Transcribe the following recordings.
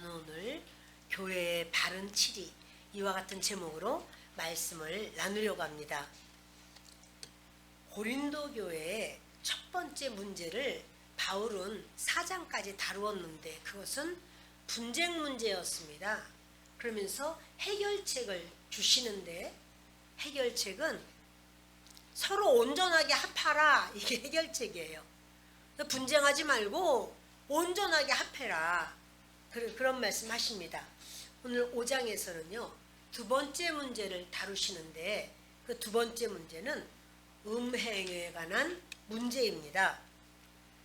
저는 오늘 교회의 바른 치리 이와 같은 제목으로 말씀을 나누려고 합니다. 고린도 교회의 첫 번째 문제를 바울은 4장까지 다루었는데 그것은 분쟁 문제였습니다. 그러면서 해결책을 주시는데 해결책은 서로 온전하게 합하라, 이게 해결책이에요. 분쟁하지 말고 온전하게 합해라, 그런 말씀 하십니다. 오늘 5장에서는요 두 번째 문제를 다루시는데 그 두 번째 문제는 음행에 관한 문제입니다.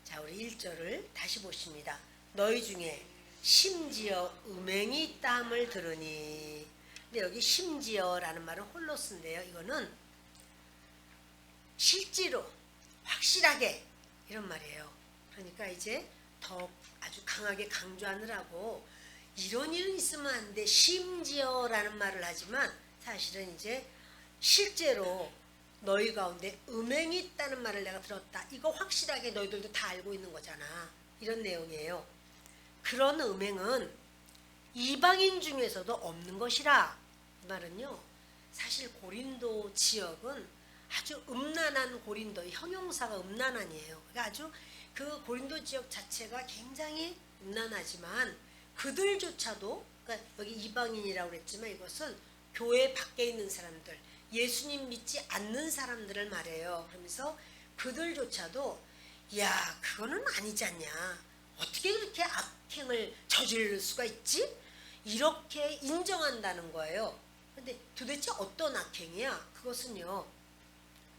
자, 우리 1절을 다시 보십니다. 너희 중에 심지어 음행이 있다 함을 들으니. 근데 여기 심지어라는 말은 홀로스인데요, 이거는 실제로 확실하게 이런 말이에요. 그러니까 이제 더 아주 강하게 강조하느라고 이런 일은 있으면 안 돼, 심지어라는 말을 하지만 사실은 이제 실제로 너희 가운데 음행이 있다는 말을 내가 들었다. 이거 확실하게 너희들도 다 알고 있는 거잖아. 이런 내용이에요. 그런 음행은 이방인 중에서도 없는 것이라. 이 말은요, 사실 고린도 지역은 아주 음란한 고린도, 형용사가 음란한이에요. 그러니까 아주 그 고린도 지역 자체가 굉장히 음란하지만 그들조차도, 그러니까 여기 이방인이라고 그랬지만 이것은 교회 밖에 있는 사람들, 예수님 믿지 않는 사람들을 말해요. 그러면서 그들조차도 야, 그거는 아니지 않냐, 어떻게 그렇게 악행을 저지를 수가 있지? 이렇게 인정한다는 거예요. 근데 도대체 어떤 악행이야? 그것은요,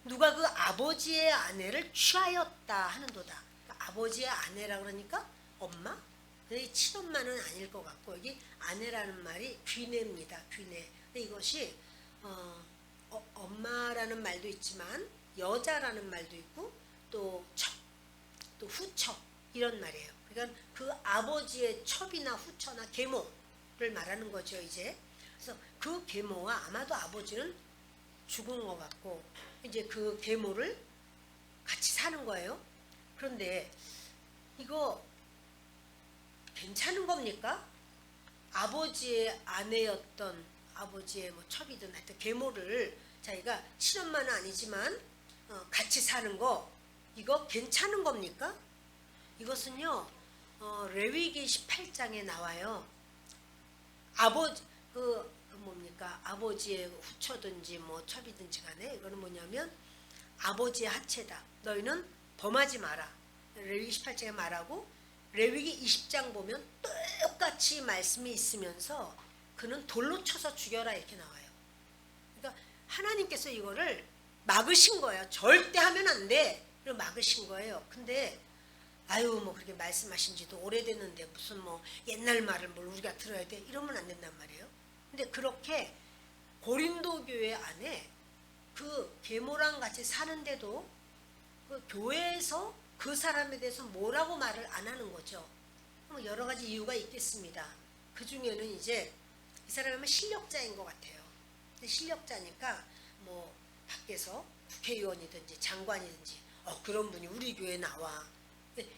누가 그 아버지의 아내를 취하였다 하는도다. 그러니까 아버지의 아내라 그러니까 엄마? 근데 친엄마는 아닐 것 같고, 여기 아내라는 말이 귀내입니다. 귀내. 근데 이것이 엄마라는 말도 있지만 여자라는 말도 있고 또 첩, 또 후첩, 이런 말이에요. 그러니까 그 아버지의 첩이나 후처나 계모를 말하는 거죠, 이제. 그래서 그 계모와 아마도 아버지는 죽은 것 같고 이제 그 계모를 같이 사는 거예요. 그런데 이거 괜찮은 겁니까? 아버지의 아내였던, 아버지의 뭐 첩이든 하여튼 계모를 자기가 친엄마는 아니지만 같이 사는 거, 이거 괜찮은 겁니까? 이것은요 레위기 18장에 나와요. 아버지 뭡니까? 아버지의 후처든지 뭐 첩이든지 간에 이거는 뭐냐면 아버지의 하체다. 너희는 범하지 마라. 레위기 18장에 말하고 레위기 20장 보면 똑같이 말씀이 있으면서 그는 돌로 쳐서 죽여라, 이렇게 나와요. 그러니까 하나님께서 이거를 막으신 거예요. 절대 하면 안 돼. 그걸 막으신 거예요. 근데 아유, 뭐 그렇게 말씀하신 지도 오래됐는데 무슨 뭐 옛날 말을 뭘 우리가 들어야 돼? 이러면 안 된단 말이에요. 근데 그렇게 고린도 교회 안에 그 계모랑 같이 사는데도 그 교회에서 그 사람에 대해서 뭐라고 말을 안 하는 거죠. 뭐 여러 가지 이유가 있겠습니다. 그 중에는 이제 이 사람은 실력자인 것 같아요. 근데 실력자니까 뭐 밖에서 국회의원이든지 장관이든지 그런 분이 우리 교회에 나와.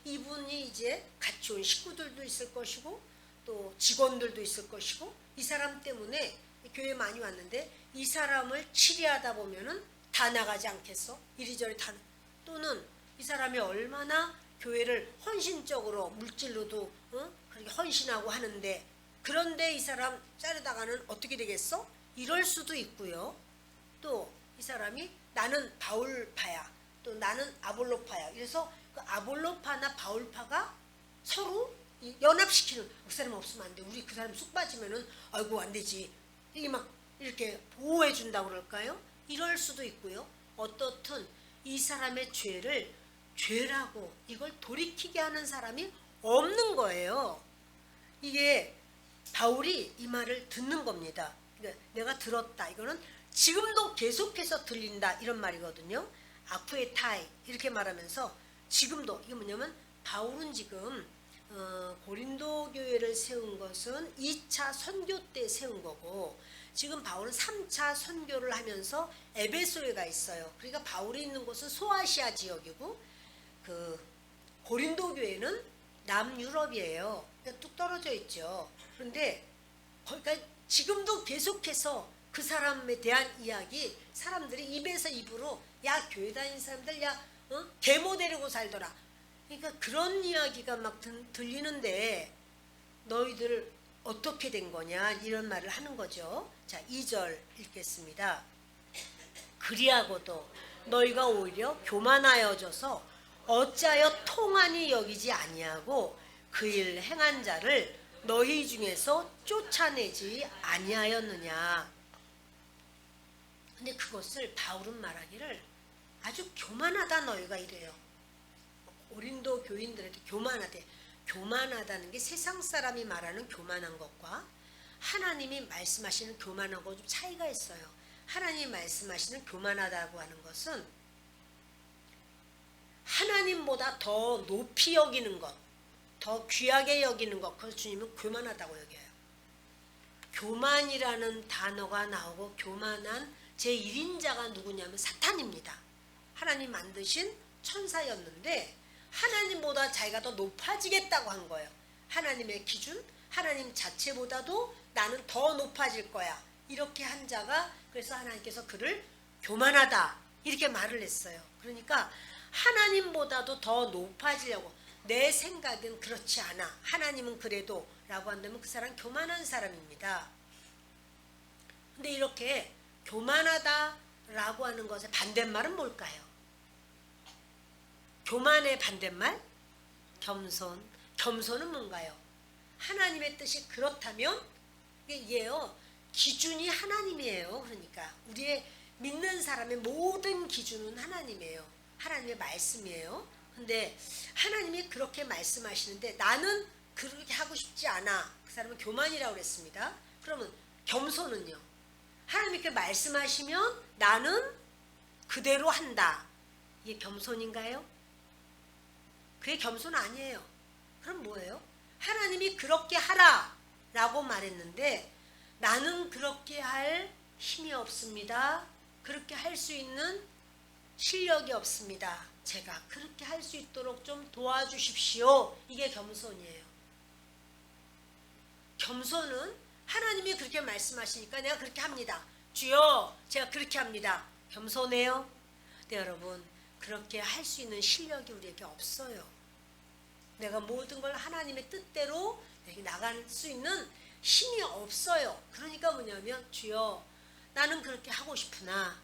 이분이 이제 같이 온 식구들도 있을 것이고 또 직원들도 있을 것이고 이 사람 때문에 교회에 많이 왔는데 이 사람을 치리하다 보면은 다 나가지 않겠어? 이리저리 다. 또는 이 사람이 얼마나 교회를 헌신적으로 물질로도 그렇게 헌신하고 하는데, 그런데 이 사람 자르다가는 어떻게 되겠어? 이럴 수도 있고요. 또 이 사람이 나는 바울파야, 또 나는 아볼로파야. 그래서 그 아볼로파나 바울파가 서로 연합시키는, 그 사람 없으면 안 돼, 우리 그 사람 쑥 빠지면은 아이고 안 되지, 이게 막 이렇게 보호해 준다고 그럴까요? 이럴 수도 있고요. 어떻든 이 사람의 죄를 죄라고 이걸 돌이키게 하는 사람이 없는 거예요. 이게 바울이 이 말을 듣는 겁니다. 그러니까 내가 들었다, 이거는 지금도 계속해서 들린다, 이런 말이거든요. 아쿠에타이 이렇게 말하면서 지금도, 이게 뭐냐면 바울은 지금 고린도 교회를 세운 것은 2차 선교 때 세운 거고, 지금 바울은 3차 선교를 하면서 에베소에 가 있어요. 그러니까 바울이 있는 곳은 소아시아 지역이고 그 고린도 교회는 남유럽이에요. 뚝 떨어져 있죠. 그런데 그러니까 지금도 계속해서 그 사람에 대한 이야기 사람들이 입에서 입으로 야 교회 다니는 사람들 야 계모 데리고 살더라. 그러니까 그런 이야기가 막 들리는데 너희들 어떻게 된 거냐 이런 말을 하는 거죠. 자 2절 읽겠습니다. 그리하고도 너희가 오히려 교만하여져서 어찌하여 통한이 여기지 아니하고 그 일 행한 자를 너희 중에서 쫓아내지 아니하였느냐. 근데 그것을 바울은 말하기를 아주 교만하다 너희가 이래요. 고린도 교인들에게 교만하대. 교만하다는 게 세상 사람이 말하는 교만한 것과 하나님이 말씀하시는 교만한 거 좀 차이가 있어요. 하나님이 말씀하시는 교만하다고 하는 것은 하나님보다 더 높이 여기는 것, 더 귀하게 여기는 것, 그래서 주님은 교만하다고 여겨요. 교만이라는 단어가 나오고 교만한 제1인자가 누구냐면 사탄입니다. 하나님 만드신 천사였는데 하나님보다 자기가 더 높아지겠다고 한 거예요. 하나님의 기준, 하나님 자체보다도 나는 더 높아질 거야. 이렇게 한 자가 그래서 하나님께서 그를 교만하다 이렇게 말을 했어요. 그러니까 하나님보다도 더 높아지려고 내 생각은 그렇지 않아. 하나님은 그래도 라고 한다면 그 사람 교만한 사람입니다. 근데 이렇게 교만하다 라고 하는 것의 반대말은 뭘까요? 교만의 반대말? 겸손. 겸손은 뭔가요? 하나님의 뜻이 그렇다면 이게요. 기준이 하나님이에요. 그러니까 우리의 믿는 사람의 모든 기준은 하나님이에요. 하나님의 말씀이에요. 근데 하나님이 그렇게 말씀하시는데 나는 그렇게 하고 싶지 않아. 그 사람은 교만이라고 그랬습니다. 그러면 겸손은요? 하나님께 말씀하시면 나는 그대로 한다. 이게 겸손인가요? 그게 겸손 아니에요. 그럼 뭐예요? 하나님이 그렇게 하라 라고 말했는데 나는 그렇게 할 힘이 없습니다. 그렇게 할 수 있는 실력이 없습니다. 제가 그렇게 할 수 있도록 좀 도와주십시오. 이게 겸손이에요. 겸손은 하나님이 그렇게 말씀하시니까 내가 그렇게 합니다. 주여 제가 그렇게 합니다. 겸손해요. 네, 여러분 그렇게 할 수 있는 실력이 우리에게 없어요. 내가 모든 걸 하나님의 뜻대로 나갈 수 있는 힘이 없어요. 그러니까 뭐냐면 주여 나는 그렇게 하고 싶으나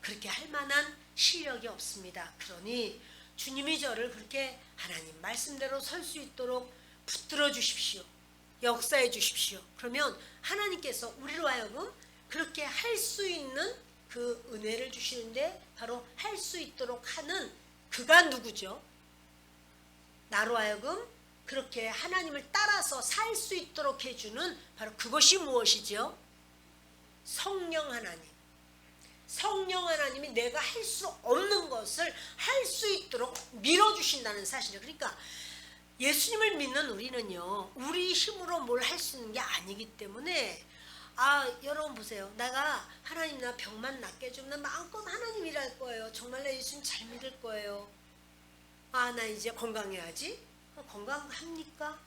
그렇게 할 만한 실력이 없습니다. 그러니 주님이 저를 그렇게 하나님 말씀대로 설 수 있도록 붙들어 주십시오. 역사해 주십시오. 그러면 하나님께서 우리로 하여금 그렇게 할 수 있는 그 은혜를 주시는데 바로 할 수 있도록 하는 그가 누구죠? 나로 하여금 그렇게 하나님을 따라서 살 수 있도록 해주는 바로 그것이 무엇이죠? 성령 하나님. 성령 하나님이 내가 할 수 없는 것을 할 수 있도록 밀어주신다는 사실이에요. 그러니까 예수님을 믿는 우리는요. 우리 힘으로 뭘 할 수 있는 게 아니기 때문에 여러분 보세요. 내가 하나님 나 병만 낫게 해주면 나 마음껏 하나님 일할 거예요. 정말 나 예수님 잘 믿을 거예요. 나 이제 건강해야지. 건강합니까?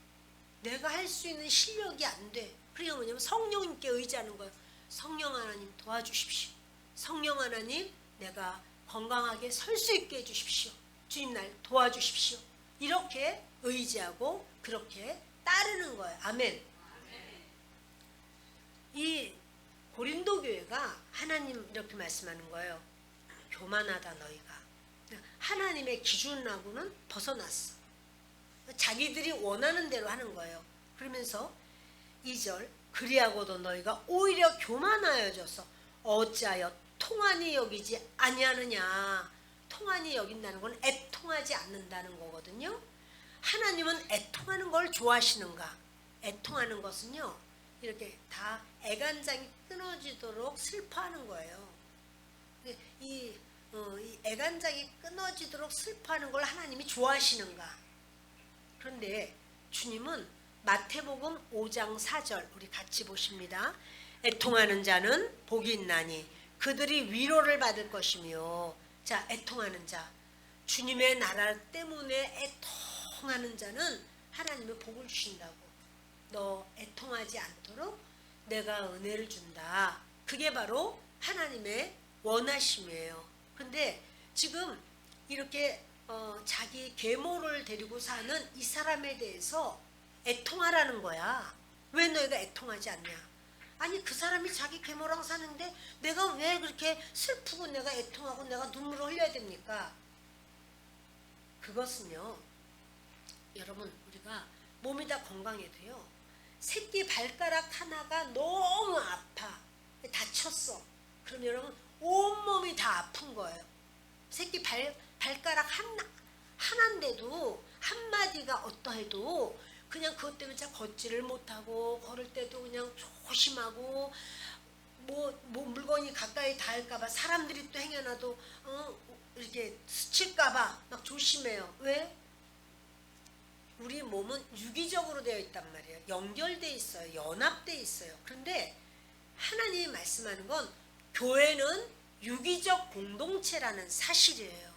내가 할 수 있는 실력이 안 돼. 그러니까 뭐냐면 성령님께 의지하는 거예요. 성령 하나님 도와주십시오. 성령 하나님 내가 건강하게 설 수 있게 해주십시오. 주님 날 도와주십시오. 이렇게 의지하고 그렇게 따르는 거예요. 아멘. 이 고린도 교회가 하나님 이렇게 말씀하는 거예요. 교만하다 너희가. 하나님의 기준하고는 벗어났어. 자기들이 원하는 대로 하는 거예요. 그러면서 2절 그리하고도 너희가 오히려 교만하여져서 어찌하여 통한이 여기지 아니하느냐. 통한이 여긴다는 건 애통하지 않는다는 거거든요. 하나님은 애통하는 걸 좋아하시는가? 애통하는 것은요. 이렇게 다 애간장이 끊어지도록 슬퍼하는 거예요. 이 애간장이 끊어지도록 슬퍼하는 걸 하나님이 좋아하시는가? 그런데 주님은 마태복음 5장 4절 우리 같이 보십니다. 애통하는 자는 복이 있나니 그들이 위로를 받을 것이며. 자, 애통하는 자. 주님의 나라 때문에 애통하는 자는 하나님의 복을 주신다고. 너 애통하지 않도록 내가 은혜를 준다. 그게 바로 하나님의 원하심이에요. 근데 지금 이렇게 자기 계모를 데리고 사는 이 사람에 대해서 애통하라는 거야. 왜 너희가 애통하지 않냐? 아니 그 사람이 자기 계모랑 사는데 내가 왜 그렇게 슬프고 내가 애통하고 내가 눈물을 흘려야 됩니까? 그것은요, 여러분 우리가 몸이 다 건강해도요, 새끼 발가락 하나가 너무 아파, 다쳤어. 그럼 여러분 온몸이 다 아픈 거예요. 새끼 발가락 하나인데도 한마디가 어떠해도 그냥 그것 때문에 잘 걷지를 못하고 걸을 때도 그냥 조심하고 뭐 물건이 가까이 닿을까봐 사람들이 또 행여나도 이렇게 스칠까봐 막 조심해요. 왜? 우리 몸은 유기적으로 되어 있단 말이에요. 연결돼 있어요. 연합돼 있어요. 그런데 하나님이 말씀하는 건 교회는 유기적 공동체라는 사실이에요.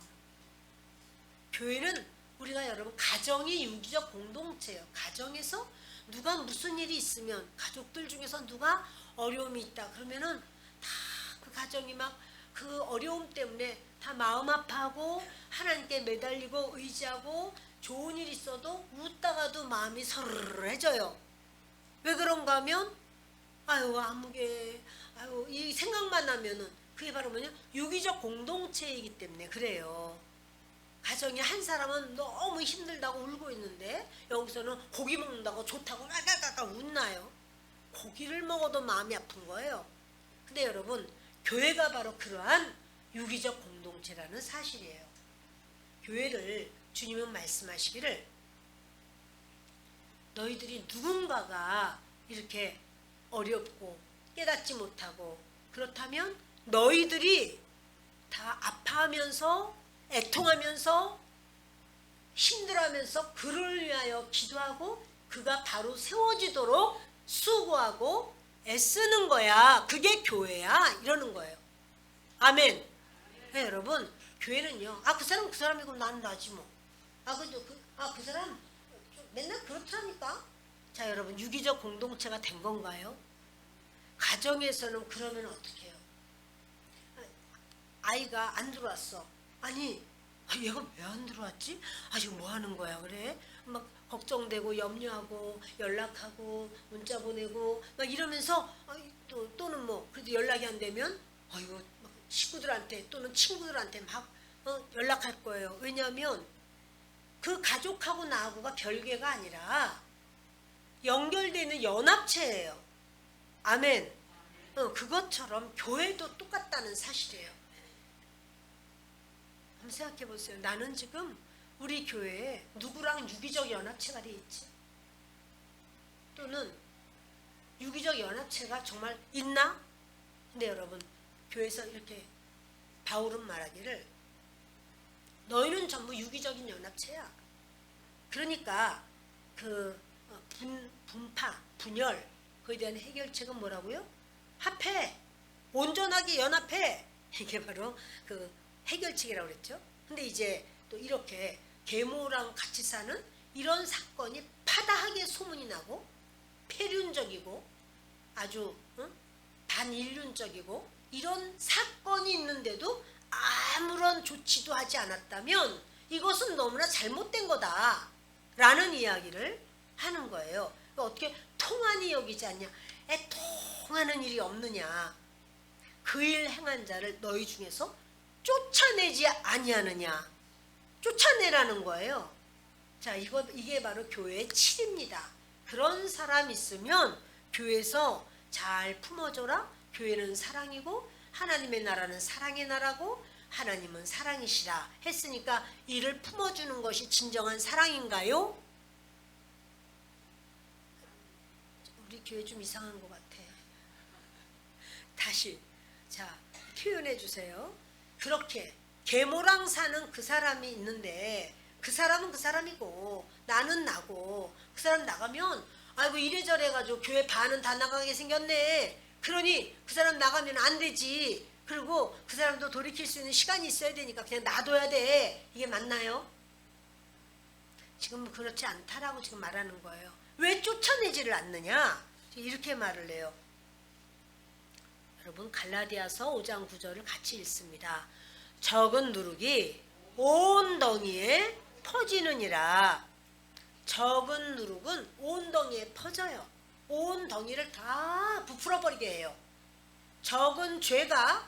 교회는 우리가 여러분 가정이 유기적 공동체예요. 가정에서 누가 무슨 일이 있으면 가족들 중에서 누가 어려움이 있다 그러면은 다 그 가정이 막 그 어려움 때문에 다 마음 아파하고 하나님께 매달리고 의지하고 좋은 일 있어도 웃다가도 마음이 서르르해져요. 왜 그런가 하면 아유 아무개 아유 이 생각만 하면은 그게 바로 뭐냐 유기적 공동체이기 때문에 그래요. 가정에 한 사람은 너무 힘들다고 울고 있는데 여기서는 고기 먹는다고 좋다고 깔깔깔깔 웃나요? 고기를 먹어도 마음이 아픈 거예요. 근데 여러분 교회가 바로 그러한 유기적 공동체라는 사실이에요. 교회를 주님은 말씀하시기를 너희들이 누군가가 이렇게 어렵고 깨닫지 못하고 그렇다면 너희들이 다 아파하면서 애통하면서 힘들어하면서 그를 위하여 기도하고 그가 바로 세워지도록 수고하고 애쓰는 거야. 그게 교회야. 이러는 거예요. 아멘. 네, 여러분 교회는요. 그 사람 그 사람이고 나는 나지 뭐. 그 사람 맨날 그렇다니까. 자 여러분 유기적 공동체가 된 건가요? 가정에서는 그러면 어떻게 해요? 아이가 안 들어왔어. 아니 얘가 왜 안 들어왔지? 지금 뭐 하는 거야 그래? 막 걱정되고 염려하고 연락하고 문자 보내고 막 이러면서 또는 뭐 그래도 연락이 안 되면 이거 식구들한테 또는 친구들한테 막 연락할 거예요. 왜냐하면 그 가족하고 나하고가 별개가 아니라 연결되는 연합체예요. 아멘. 그것처럼 교회도 똑같다는 사실이에요. 한번 생각해 보세요. 나는 지금 우리 교회에 누구랑 유기적 연합체가 돼 있지? 또는 유기적 연합체가 정말 있나? 근데 여러분 교회에서 이렇게 바울은 말하기를 너희는 전부 유기적인 연합체야. 그러니까 그 분파, 분열 그에 대한 해결책은 뭐라고요? 합해, 온전하게 연합해. 이게 바로 그 해결책이라고 그랬죠. 근데 이제 또 이렇게 계모랑 같이 사는 이런 사건이 파다하게 소문이 나고 폐륜적이고 아주 반인륜적이고 이런 사건이 있는데도 아무런 조치도 하지 않았다면 이것은 너무나 잘못된 거다 라는 이야기를 하는 거예요. 그러니까 어떻게 통한이 여기지 않냐, 통하는 일이 없느냐, 그 일 행한 자를 너희 중에서 쫓아내지 아니하느냐, 쫓아내라는 거예요. 자, 이게 바로 교회의 칠입니다. 그런 사람 있으면 교회에서 잘 품어줘라. 교회는 사랑이고 하나님의 나라는 사랑의 나라고 하나님은 사랑이시라 했으니까 이를 품어주는 것이 진정한 사랑인가요? 우리 교회 좀 이상한 것 같아. 다시 자 표현해 주세요. 그렇게 계모랑 사는 그 사람이 있는데 그 사람은 그 사람이고 나는 나고 그 사람 나가면 아이고 이래저래 가지고 교회 반은 다 나가게 생겼네. 그러니 그 사람 나가면 안 되지. 그리고 그 사람도 돌이킬 수 있는 시간이 있어야 되니까 그냥 놔둬야 돼. 이게 맞나요? 지금 그렇지 않다라고 지금 말하는 거예요. 왜 쫓아내지를 않느냐? 이렇게 말을 해요. 여러분 갈라디아서 5장 9절을 같이 읽습니다. 적은 누룩이 온 덩이에 퍼지느니라. 적은 누룩은 온 덩이에 퍼져요. 온 덩이를 다 부풀어 버리게 해요. 적은 죄가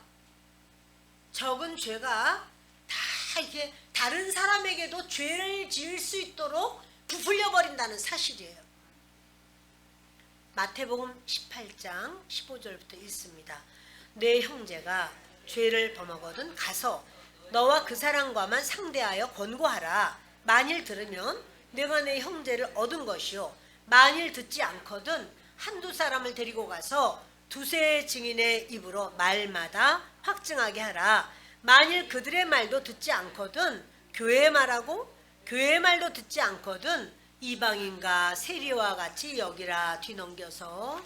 다 이렇게 다른 사람에게도 죄를 지을 수 있도록 부풀려 버린다는 사실이에요. 마태복음 18장 15절부터 읽습니다. 내 형제가 죄를 범하거든 가서 너와 그 사람과만 상대하여 권고하라. 만일 들으면 내가 내 형제를 얻은 것이요, 만일 듣지 않거든 한두 사람을 데리고 가서 두세 증인의 입으로 말마다 확증하게 하라. 만일 그들의 말도 듣지 않거든 교회의 말하고 교회의 말도 듣지 않거든 이방인과 세리와 같이 여기라. 뒤넘겨서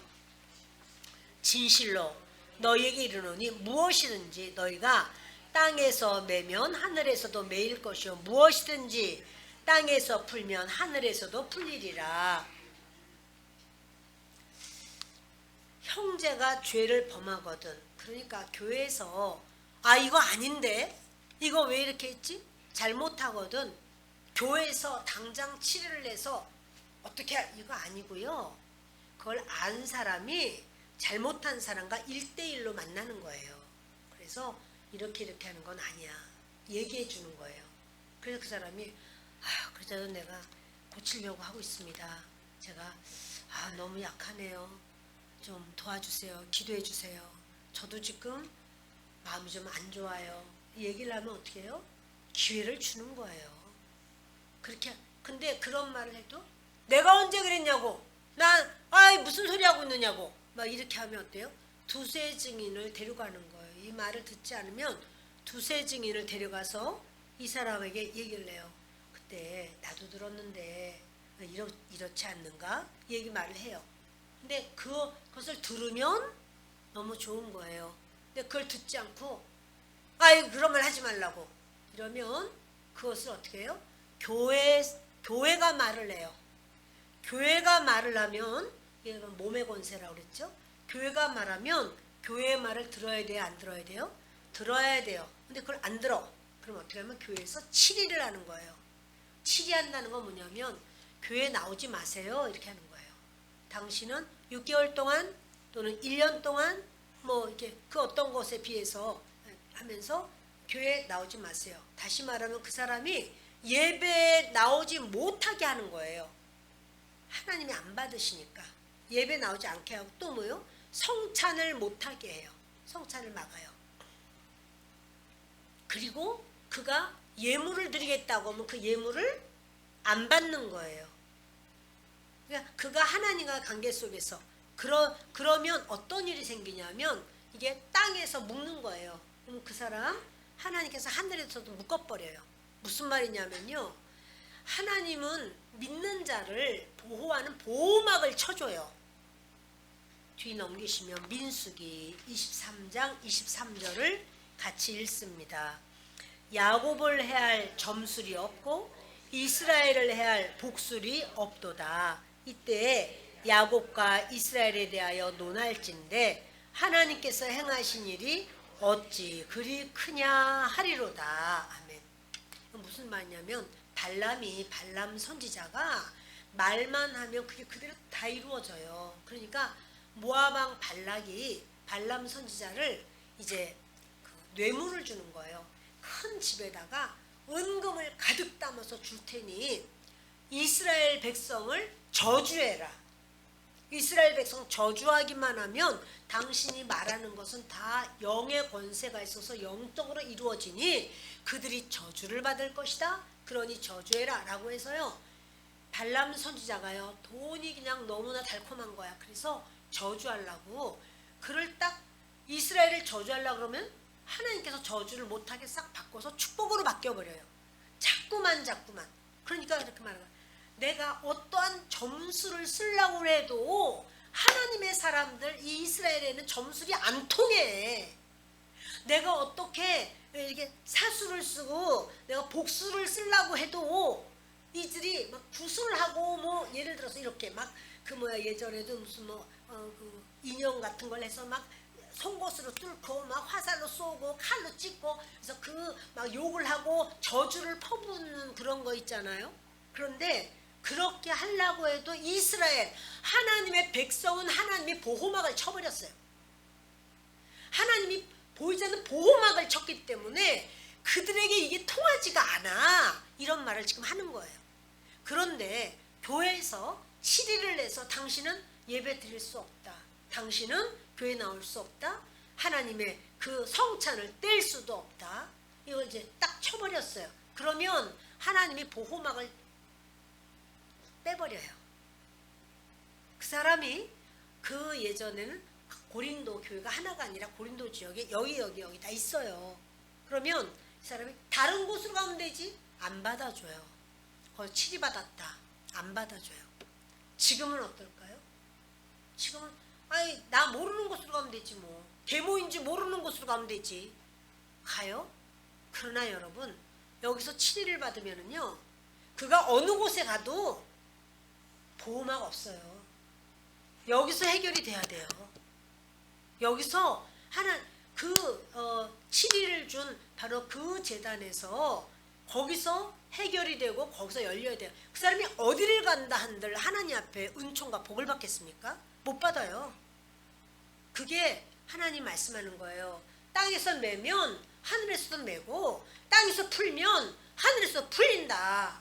진실로 너희에게 이르노니 무엇이든지 너희가 땅에서 매면 하늘에서도 매일 것이요, 무엇이든지 땅에서 풀면 하늘에서도 풀리리라. 형제가 죄를 범하거든, 그러니까 교회에서 이거 아닌데, 이거 왜 이렇게 했지? 잘못하거든 교회에서 당장 치료를 해서 어떻게 이거 아니고요. 그걸 안 사람이 잘못한 사람과 1대1로 만나는 거예요. 그래서 이렇게 하는 건 아니야. 얘기해 주는 거예요. 그래서 그 사람이 그래도 내가 고치려고 하고 있습니다. 제가 너무 약하네요. 좀 도와주세요. 기도해 주세요. 저도 지금 마음이 좀 안 좋아요. 얘기를 하면 어떻게 해요? 기회를 주는 거예요. 그렇게. 근데 그런 말을 해도 내가 언제 그랬냐고, 난 무슨 소리 하고 있느냐고 막 이렇게 하면 어때요? 두세 증인을 데려가는 거예요. 이 말을 듣지 않으면 두세 증인을 데려가서 이 사람에게 얘기를 해요. 그때 나도 들었는데 이렇지 않는가? 말을 해요. 근데 그것을 들으면 너무 좋은 거예요. 근데 그걸 듣지 않고 그런 말 하지 말라고 이러면 그것을 어떻게 해요? 교회가 말을 해요. 교회가 말을 하면, 이건 몸의 권세라고 그랬죠? 교회가 말하면 교회의 말을 들어야 돼요? 안 들어야 돼요? 들어야 돼요. 근데 그걸 안 들어. 그럼 어떻게 하면 교회에서 치리를 하는 거예요. 치리한다는 건 뭐냐면 교회에 나오지 마세요 이렇게 하는 거예요. 당신은 6개월 동안 또는 1년 동안 뭐 이렇게 그 어떤 것에 비해서 하면서 교회에 나오지 마세요. 다시 말하면 그 사람이 예배에 나오지 못하게 하는 거예요. 하나님이 안 받으시니까 예배 나오지 않게 하고, 또 뭐요? 성찬을 못하게 해요. 성찬을 막아요. 그리고 그가 예물을 드리겠다고 하면 그 예물을 안 받는 거예요. 그러니까 그가 하나님과 관계 속에서 그러면 어떤 일이 생기냐면 이게 땅에서 묶는 거예요. 그럼 그 사람 하나님께서 하늘에서도 묶어버려요. 무슨 말이냐면요, 하나님은 믿는 자를 보호하는 보호막을 쳐줘요. 뒤 넘기시면 민수기 23장 23절을 같이 읽습니다. 야곱을 해할 점술이 없고 이스라엘을 해할 복술이 없도다. 이때 야곱과 이스라엘에 대하여 논할진대 하나님께서 행하신 일이 어찌 그리 크냐 하리로다. 아멘. 무슨 말이냐면 발람 선지자가 말만 하면 그게 그대로 다 이루어져요. 그러니까 모압 발락이 발람 선지자를 이제 뇌물을 주는 거예요. 큰 집에다가 은금을 가득 담아서 줄 테니 이스라엘 백성을 저주해라. 이스라엘 백성 저주하기만 하면 당신이 말하는 것은 다 영의 권세가 있어서 영적으로 이루어지니 그들이 저주를 받을 것이다. 그러니 저주해라 라고 해서요, 발람 선지자가요, 돈이 그냥 너무나 달콤한 거야. 그래서 저주하려고, 그를 딱 이스라엘을 저주하려고 그러면 하나님께서 저주를 못하게 싹 바꿔서 축복으로 바뀌어버려요. 자꾸만. 그러니까 이렇게 말하는 거야. 내가 어떠한 점수를 쓰려고 해도 하나님의 사람들, 이 이스라엘에는 점술이 안 통해. 내가 어떻게 이렇게 사수를 쓰고 내가 복수를 쓰려고 해도 이들이 막 구슬하고 뭐 예를 들어서 이렇게 막 그 뭐야 예전에도 무슨 뭐 그 인형 같은 걸 해서 막 송곳으로 뚫고 막 화살로 쏘고 칼로 찢고 그래서 그 막 욕을 하고 저주를 퍼붓는 그런 거 있잖아요. 그런데 그렇게 하려고 해도 이스라엘 하나님의 백성은 하나님이 보호막을 쳐버렸어요. 하나님이 보이지 않는 보호막을 쳤기 때문에 그들에게 이게 통하지가 않아. 이런 말을 지금 하는 거예요. 그런데 교회에서 7일을 내서 당신은 예배 드릴 수 없다. 당신은 교회 나올 수 없다. 하나님의 그 성찬을 뗄 수도 없다. 이걸 이제 딱 쳐버렸어요. 그러면 하나님이 보호막을 빼버려요. 그 사람이 그 예전에는 고린도 교회가 하나가 아니라 고린도 지역에 여기 다 있어요. 그러면 이 사람이 다른 곳으로 가면 되지? 안 받아줘요. 거의 치리받았다. 안 받아줘요. 지금은 어떨까요? 지금은 아니 나 모르는 곳으로 가면 되지 뭐. 계모인지 모르는 곳으로 가면 되지. 가요? 그러나 여러분 여기서 치리를 받으면은요 그가 어느 곳에 가도 보호막 없어요. 여기서 해결이 돼야 돼요. 여기서 하나 치리를 준 바로 그 재단에서 거기서 해결이 되고 거기서 열려야 돼요. 그 사람이 어디를 간다 한들 하나님 앞에 은총과 복을 받겠습니까? 못 받아요. 그게 하나님 말씀하는 거예요. 땅에서 매면 하늘에서도 매고 땅에서 풀면 하늘에서 풀린다.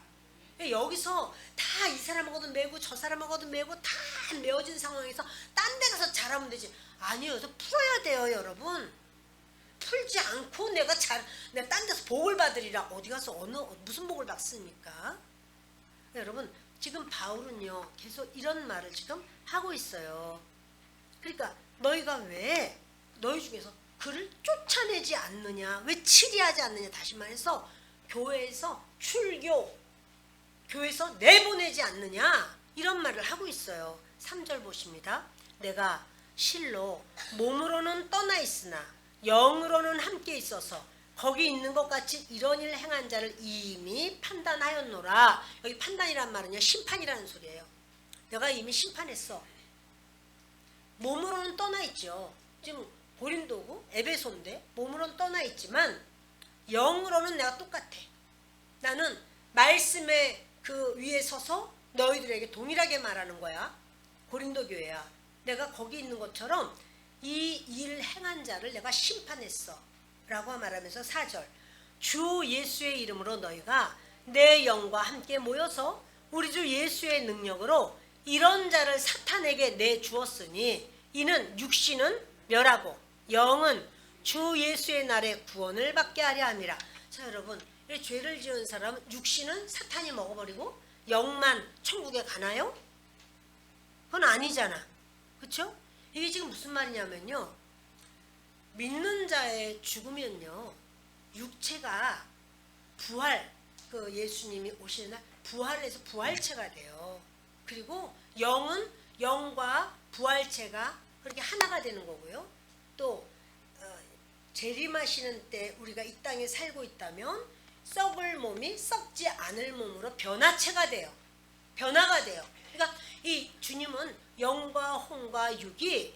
여기서 다 이 사람하고도 매고 저 사람하고도 매고 다 매어진 상황에서 딴 데 가서 잘하면 되지. 아니요. 그래서 풀어야 돼요, 여러분. 풀지 않고 내가 딴 데서 복을 받으리라. 어디 가서 무슨 복을 받습니까? 여러분, 지금 바울은요, 계속 이런 말을 지금 하고 있어요. 그러니까 너희가 왜 너희 중에서 그를 쫓아내지 않느냐, 왜 치리하지 않느냐, 다시 말해서 교회에서 교회에서 내보내지 않느냐, 이런 말을 하고 있어요. 3절 보십니다. 내가 실로 몸으로는 떠나 있으나 영으로는 함께 있어서 거기 있는 것 같이 이런 일을 행한 자를 이미 판단하였노라. 여기 판단이란 말은요, 심판이라는 소리예요. 내가 이미 심판했어. 몸으로는 떠나 있죠. 지금 고린도고 에베소인데 몸으로는 떠나 있지만 영으로는 내가 똑같아. 나는 말씀의 그 위에 서서 너희들에게 동일하게 말하는 거야. 고린도 교회야. 내가 거기 있는 것처럼 이 일 행한 자를 내가 심판했어 라고 말하면서 4절 주 예수의 이름으로 너희가 내 영과 함께 모여서 우리 주 예수의 능력으로 이런 자를 사탄에게 내주었으니 이는 육신은 멸하고 영은 주 예수의 날에 구원을 받게 하려 함이라. 자 여러분, 이 죄를 지은 사람은 육신은 사탄이 먹어버리고 영만 천국에 가나요? 그건 아니잖아. 그렇죠? 이게 지금 무슨 말이냐면요, 믿는 자의 죽으면요 육체가 그 예수님이 오시는 날 부활해서 부활체가 돼요. 그리고 영은 영과 부활체가 그렇게 하나가 되는 거고요. 또 재림하시는 때 우리가 이 땅에 살고 있다면 썩을 몸이 썩지 않을 몸으로 변화체가 돼요. 변화가 돼요. 그러니까 이 주님은 영과 혼과 육이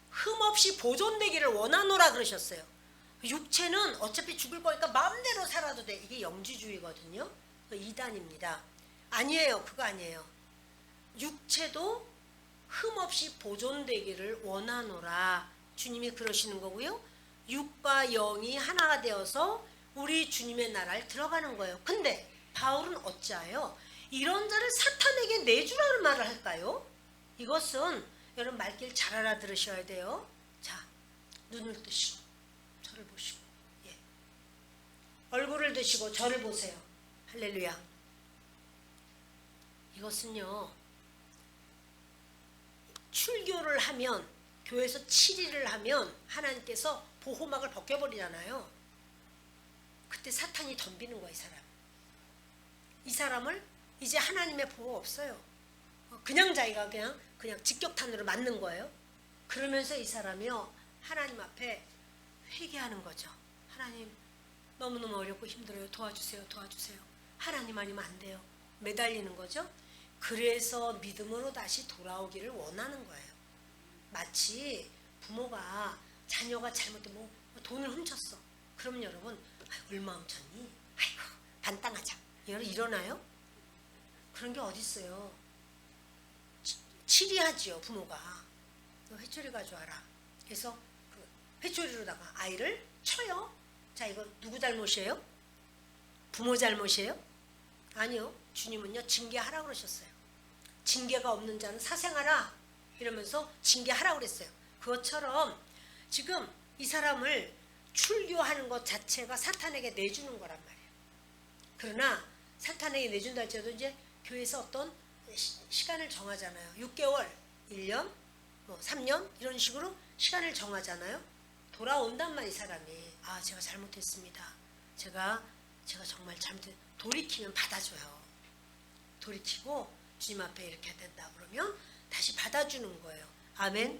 흠없이 보존되기를 원하노라 그러셨어요. 육체는 어차피 죽을 거니까 마음대로 살아도 돼. 이게 영지주의거든요. 이단입니다. 아니에요. 그거 아니에요. 육체도 흠없이 보존되기를 원하노라. 주님이 그러시는 거고요. 육과 영이 하나가 되어서 우리 주님의 나라를 들어가는 거예요. 근데 바울은 어찌하여 이런 자를 사탄에게 내주라는 말을 할까요? 이것은 여러분 말귀를 잘 알아들으셔야 돼요. 자, 눈을 뜨시고 저를 보시고, 예. 얼굴을 드시고 저를 보세요. 할렐루야. 이것은요, 출교를 하면, 교회에서 7일을 하면 하나님께서 보호막을 벗겨버리잖아요. 그때 사탄이 덤비는 거야, 이 사람. 이 사람을 이제 하나님의 보호 없어요. 그냥 자기가 그냥 직격탄으로 맞는 거예요. 그러면서 이 사람이요, 하나님 앞에 회개하는 거죠. 하나님, 너무너무 어렵고 힘들어요. 도와주세요. 도와주세요. 하나님 아니면 안 돼요. 매달리는 거죠. 그래서 믿음으로 다시 돌아오기를 원하는 거예요. 마치 부모가 자녀가 잘못된 뭐 돈을 훔쳤어. 그럼 여러분 얼마 훔쳤니? 아이고 반땅하자. 일어나요? 그런 게 어디 있어요. 치리하지요 부모가. 너 회초리 가져와라. 그래서 그 회초리로다가 아이를 쳐요. 자 이거 누구 잘못이에요? 부모 잘못이에요? 아니요. 주님은요 징계하라고 그러셨어요. 징계가 없는 자는 사생하라 이러면서 징계하라고 그랬어요. 그것처럼 지금 이 사람을 출교하는 것 자체가 사탄에게 내주는 거란 말이에요. 그러나 사탄에게 내준다 할지라도 이제 교회에서 어떤 시간을 정하잖아요. 6개월, 1년, 3년 이런 식으로 시간을 정하잖아요. 돌아온단 말이 사람이. 아 제가 잘못했습니다. 제가 정말 돌이키면 받아줘요. 돌이키고 주님 앞에 이렇게 해야 된다 그러면 다시 받아주는 거예요. 아멘.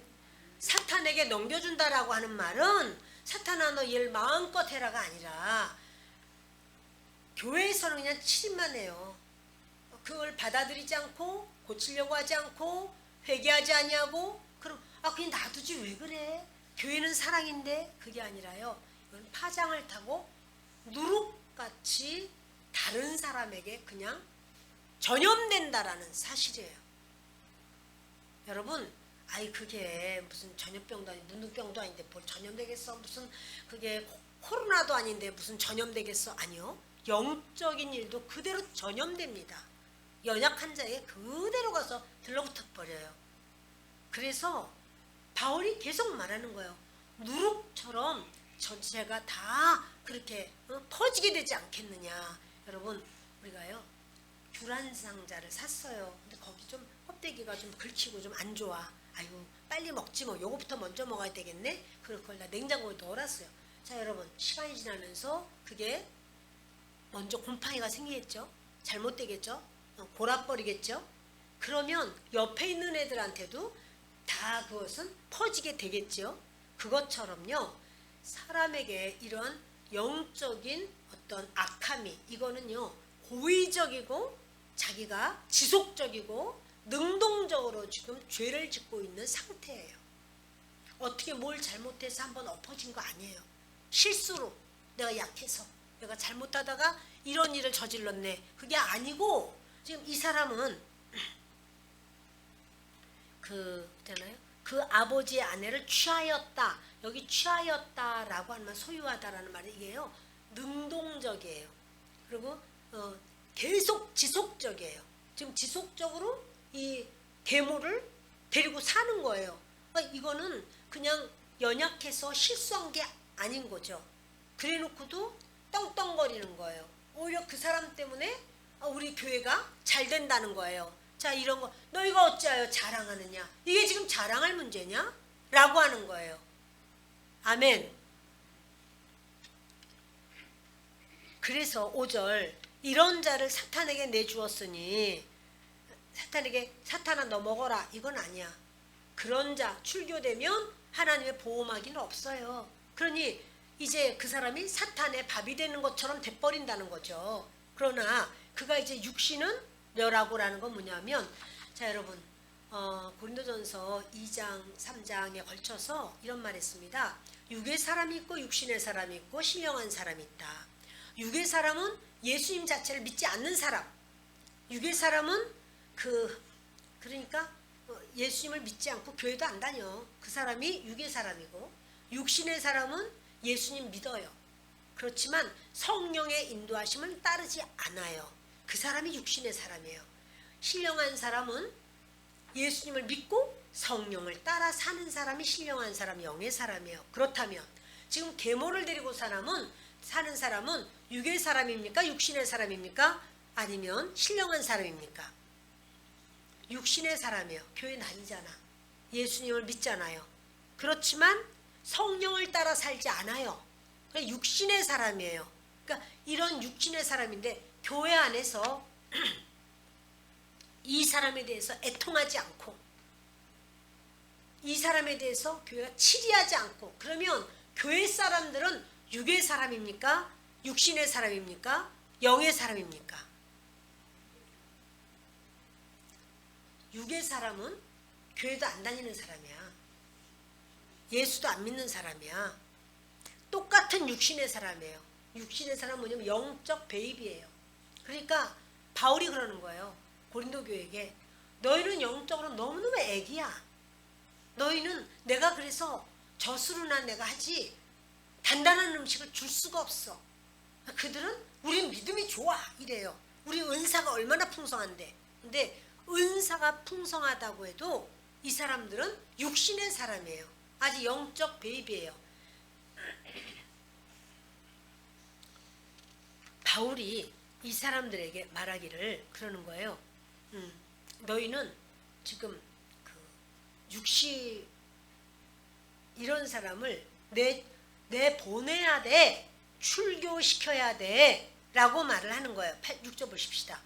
사탄에게 넘겨준다라고 하는 말은 사탄아 너 일 마음껏 해라가 아니라 교회에서는 그냥 치림만 해요. 그걸 받아들이지 않고 고치려고 하지 않고 회개하지 아니하고 그럼 그냥 놔두지 왜 그래? 교회는 사랑인데 그게 아니라요. 이건 파장을 타고 누룩같이 다른 사람에게 그냥 전염된다라는 사실이에요. 여러분 그게 무슨 전염병도 아니고 문둥병도 아닌데 뭘 전염되겠어? 무슨 그게 코로나도 아닌데 무슨 전염되겠어? 아니요. 영적인 일도 그대로 전염됩니다. 연약한 자에게 그대로 가서 들러붙어 버려요. 그래서 바울이 계속 말하는 거예요. 누룩처럼 전체가 다 그렇게 퍼지게 되지 않겠느냐. 여러분 우리가요 귤한 상자를 샀어요. 근데 거기 좀 껍데기가 좀 긁히고 좀 안 좋아. 아이고 빨리 먹지 뭐 요거부터 먼저 먹어야 되겠네. 그걸 다 냉장고에 넣어놨어요. 자 여러분 시간이 지나면서 그게 먼저 곰팡이가 생기겠죠. 잘못되겠죠. 골아버리겠죠. 그러면 옆에 있는 애들한테도 다 그것은 퍼지게 되겠죠. 그것처럼요 사람에게 이런 영적인 어떤 악함이 이거는요 고의적이고 자기가 지속적이고 능동적으로 지금 죄를 짓고 있는 상태예요. 어떻게 뭘 잘못해서 한번 엎어진 거 아니에요. 실수로 내가 약해서 내가 잘못하다가 이런 일을 저질렀네. 그게 아니고 지금 이 사람은 그 아버지의 아내를 취하였다. 여기 취하였다라고 하는 말 소유하다라는 말이 이게요 능동적이에요. 그리고 계속 지속적이에요. 지금 지속적으로 이 계모를 데리고 사는 거예요. 그러니까 이거는 그냥 연약해서 실수한 게 아닌 거죠. 그래놓고도 떵떵거리는 거예요. 오히려 그 사람 때문에 우리 교회가 잘 된다는 거예요. 자 이런 거 너희가 어찌하여 자랑하느냐. 이게 지금 자랑할 문제냐? 라고 하는 거예요. 아멘. 그래서 5절 이런 자를 사탄에게 내주었으니 사탄아 너 먹어라 이건 아니야. 그런 자 출교되면 하나님의 보호막이는 없어요. 그러니 이제 그 사람이 사탄의 밥이 되는 것처럼 돼버린다는 거죠. 그러나 그가 이제 육신은 멸하고라는 건 뭐냐면 자 여러분 고린도전서 2장 3장에 걸쳐서 이런 말 했습니다. 육의 사람이 있고 육신의 사람이 있고 신령한 사람이 있다. 육의 사람은 예수님 자체를 믿지 않는 사람. 육의 사람은 그러니까 예수님을 믿지 않고 교회도 안 다녀. 그 사람이 육의 사람이고 육신의 사람은 예수님 믿어요. 그렇지만 성령의 인도하심을 따르지 않아요. 그 사람이 육신의 사람이에요. 신령한 사람은 예수님을 믿고 성령을 따라 사는 사람이 신령한 사람, 영의 사람이에요. 그렇다면 지금 계모를 데리고 사는 사람은 육의 사람입니까? 육신의 사람입니까? 아니면 신령한 사람입니까? 육신의 사람이에요. 교회 다니잖아. 예수님을 믿잖아요. 그렇지만 성령을 따라 살지 않아요. 그러니까 육신의 사람이에요. 그러니까 이런 육신의 사람인데 교회 안에서 이 사람에 대해서 애통하지 않고 이 사람에 대해서 교회가 치리하지 않고 그러면 교회 사람들은 육의 사람입니까? 육신의 사람입니까? 영의 사람입니까? 육의 사람은 교회도 안 다니는 사람이야. 예수도 안 믿는 사람이야. 똑같은 육신의 사람이에요. 육신의 사람은 뭐냐면 영적 베이비예요. 그러니까 바울이 그러는 거예요. 고린도 교회에게 너희는 영적으로 너무너무 애기야. 너희는 내가 그래서 젖으로나 내가 하지 단단한 음식을 줄 수가 없어. 그들은 우리 믿음이 좋아 이래요. 우리 은사가 얼마나 풍성한데. 근데 은사가 풍성하다고 해도 이 사람들은 육신의 사람이에요. 아직 영적 베이비예요. 바울이 이 사람들에게 말하기를 그러는 거예요. 너희는 지금 그 육시 이런 사람을 내 보내야 돼. 출교시켜야 돼. 라고 말을 하는 거예요. 6절 보십시다.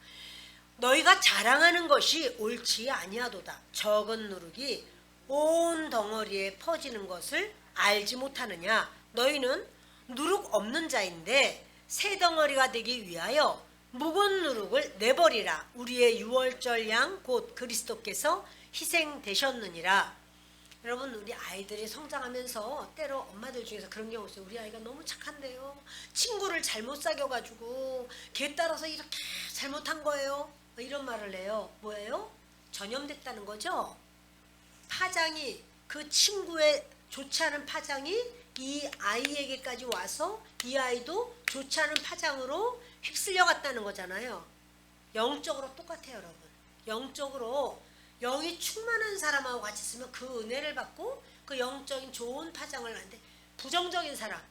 너희가 자랑하는 것이 옳지 아니하도다. 적은 누룩이 온 덩어리에 퍼지는 것을 알지 못하느냐. 너희는 누룩 없는 자인데 새 덩어리가 되기 위하여 묵은 누룩을 내버리라. 우리의 유월절 양 곧 그리스도께서 희생되셨느니라. 여러분 우리 아이들이 성장하면서 때로 엄마들 중에서 그런 경우 있어요. 우리 아이가 너무 착한데요. 친구를 잘못 사귀어가지고 걔 따라서 이렇게 잘못한 거예요. 이런 말을 해요. 뭐예요? 전염됐다는 거죠. 파장이 그 친구의 좋지 않은 파장이 이 아이에게까지 와서 이 아이도 좋지 않은 파장으로 휩쓸려 갔다는 거잖아요. 영적으로 똑같아요 여러분. 영적으로 영이 충만한 사람하고 같이 있으면 그 은혜를 받고 그 영적인 좋은 파장을 하는데 부정적인 사람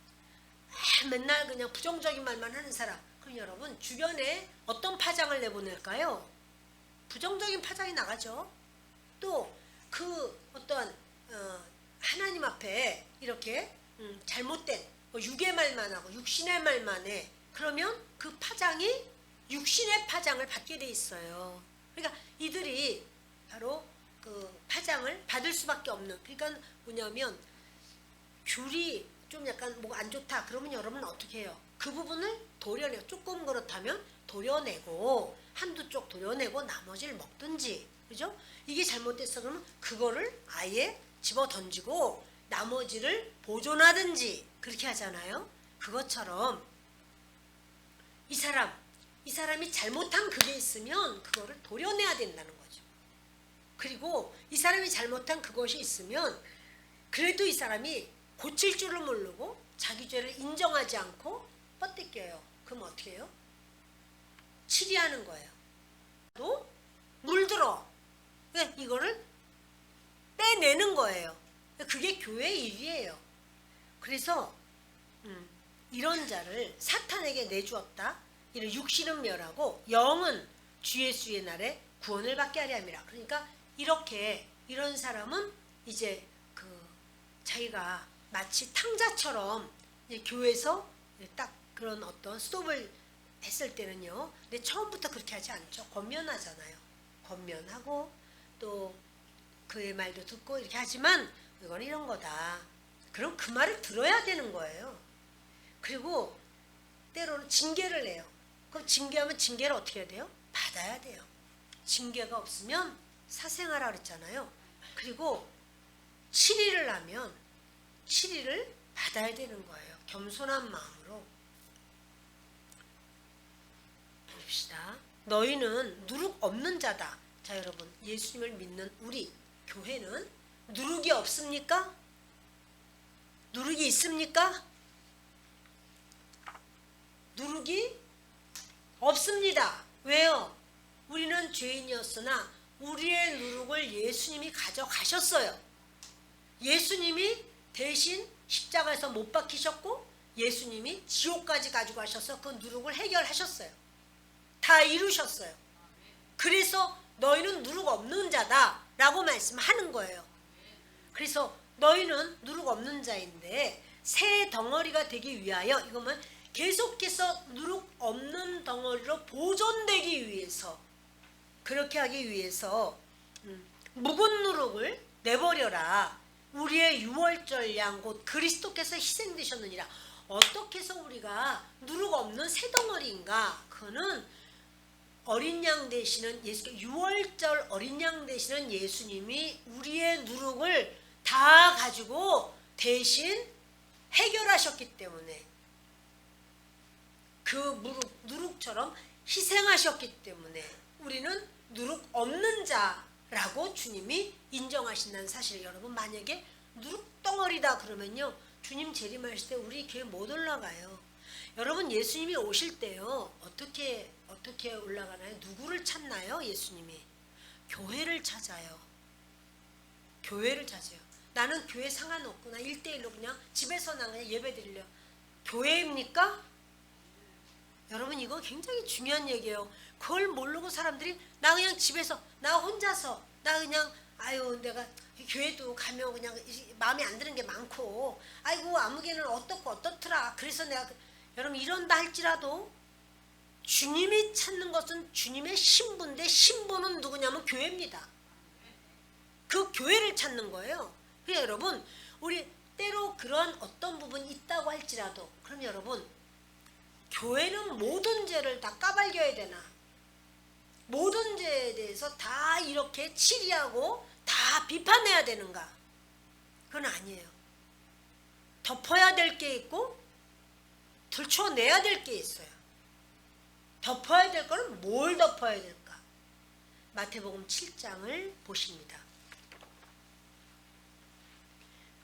맨날 그냥 부정적인 말만 하는 사람 그럼 여러분 주변에 어떤 파장을 내보낼까요? 부정적인 파장이 나가죠. 또 그 어떤 하나님 앞에 이렇게 잘못된 육의 말만 하고 육신의 말만 해 그러면 그 파장이 육신의 파장을 받게 돼 있어요. 그러니까 이들이 바로 그 파장을 받을 수밖에 없는. 그러니까 뭐냐면 귤이 좀 약간 뭐가 안 좋다 그러면 여러분은 어떻게 해요? 그 부분을 도려내고 조금 그렇다면 도려내고 한두 쪽 도려내고 나머지를 먹든지 그죠? 이게 잘못됐어 그러면 그거를 아예 집어 던지고 나머지를 보존하든지 그렇게 하잖아요. 그것처럼 이 사람이 잘못한 그게 있으면 그거를 도려내야 된다는 거죠. 그리고 이 사람이 잘못한 그것이 있으면 그래도 이 사람이 고칠 줄을 모르고 자기 죄를 인정하지 않고 뻗대껴요. 그럼 어떻게 해요? 치리하는 거예요. 또 물들어. 이거를 빼내는 거예요. 그게 교회의 일이에요. 그래서 이런 자를 사탄에게 내주었다. 이를 육신은 멸하고 영은 주 예수의 날에 구원을 받게 하려 함이라. 그러니까 이렇게 이런 사람은 이제 그 자기가 마치 탕자처럼 이제 교회에서 딱 그런 어떤 스톱을 했을 때는요. 근데 처음부터 그렇게 하지 않죠. 권면하잖아요. 권면하고 또 그의 말도 듣고 이렇게 하지만 이건 이런 거다. 그럼 그 말을 들어야 되는 거예요. 그리고 때로는 징계를 해요. 그럼 징계하면 징계를 어떻게 해야 돼요? 받아야 돼요. 징계가 없으면 사생하라 그랬잖아요. 그리고 치리를 하면 치리를 받아야 되는 거예요. 겸손한 마음으로. 봅시다. 너희는 누룩 없는 자다. 자 여러분 예수님을 믿는 우리 교회는 누룩이 없습니까? 누룩이 있습니까? 누룩이 없습니다. 왜요? 우리는 죄인이었으나 우리의 누룩을 예수님이 가져가셨어요. 예수님이 대신 십자가에서 못 박히셨고 예수님이 지옥까지 가지고 가셔서 그 누룩을 해결하셨어요. 다 이루셨어요. 그래서 너희는 누룩 없는 자다 라고 말씀하는 거예요. 그래서 너희는 누룩 없는 자인데 새 덩어리가 되기 위하여 이거면 계속해서 누룩 없는 덩어리로 보존되기 위해서 그렇게 하기 위해서 묵은 누룩을 내버려라. 우리의 유월절 양 곧 그리스도께서 희생되셨느니라. 어떻게 해서 우리가 누룩 없는 새 덩어리인가? 그거는 어린 양 되시는 유월절 어린 양 되시는 예수님이 우리의 누룩을 다 가지고 대신 해결하셨기 때문에 그 누룩처럼 희생하셨기 때문에 우리는 누룩 없는 자라고 주님이 인정하신다는 사실을 여러분 만약에 누룩덩어리다 그러면요 주님 재림하실 때 우리 교회 못 올라가요. 여러분 예수님이 오실 때요 어떻게 올라가나요? 누구를 찾나요? 예수님이 교회를 찾아요. 교회를 찾아요. 나는 교회 상관없고 나 1대1로 그냥 집에서 나 그냥 예배 드리려. 교회입니까? 여러분 이거 굉장히 중요한 얘기예요. 그걸 모르고 사람들이 나 그냥 집에서 나 혼자서 나 그냥 아유 내가 교회도 가면 그냥 마음에 안 드는 게 많고 아이고 아무개는 어떻고 어떻더라 그래서 내가 여러분 이런다 할지라도 주님이 찾는 것은 주님의 신부인데 신부는 누구냐면 교회입니다. 그 교회를 찾는 거예요. 그러니까 여러분 우리 때로 그런 어떤 부분이 있다고 할지라도 그럼 여러분 교회는 모든 죄를 다 까발려야 되나? 모든 죄에 대해서 다 이렇게 치리하고 다 비판해야 되는가? 그건 아니에요. 덮어야 될 게 있고 들춰내야 될 게 있어요. 덮어야 될 거는 뭘 덮어야 될까? 마태복음 7장을 보십니다.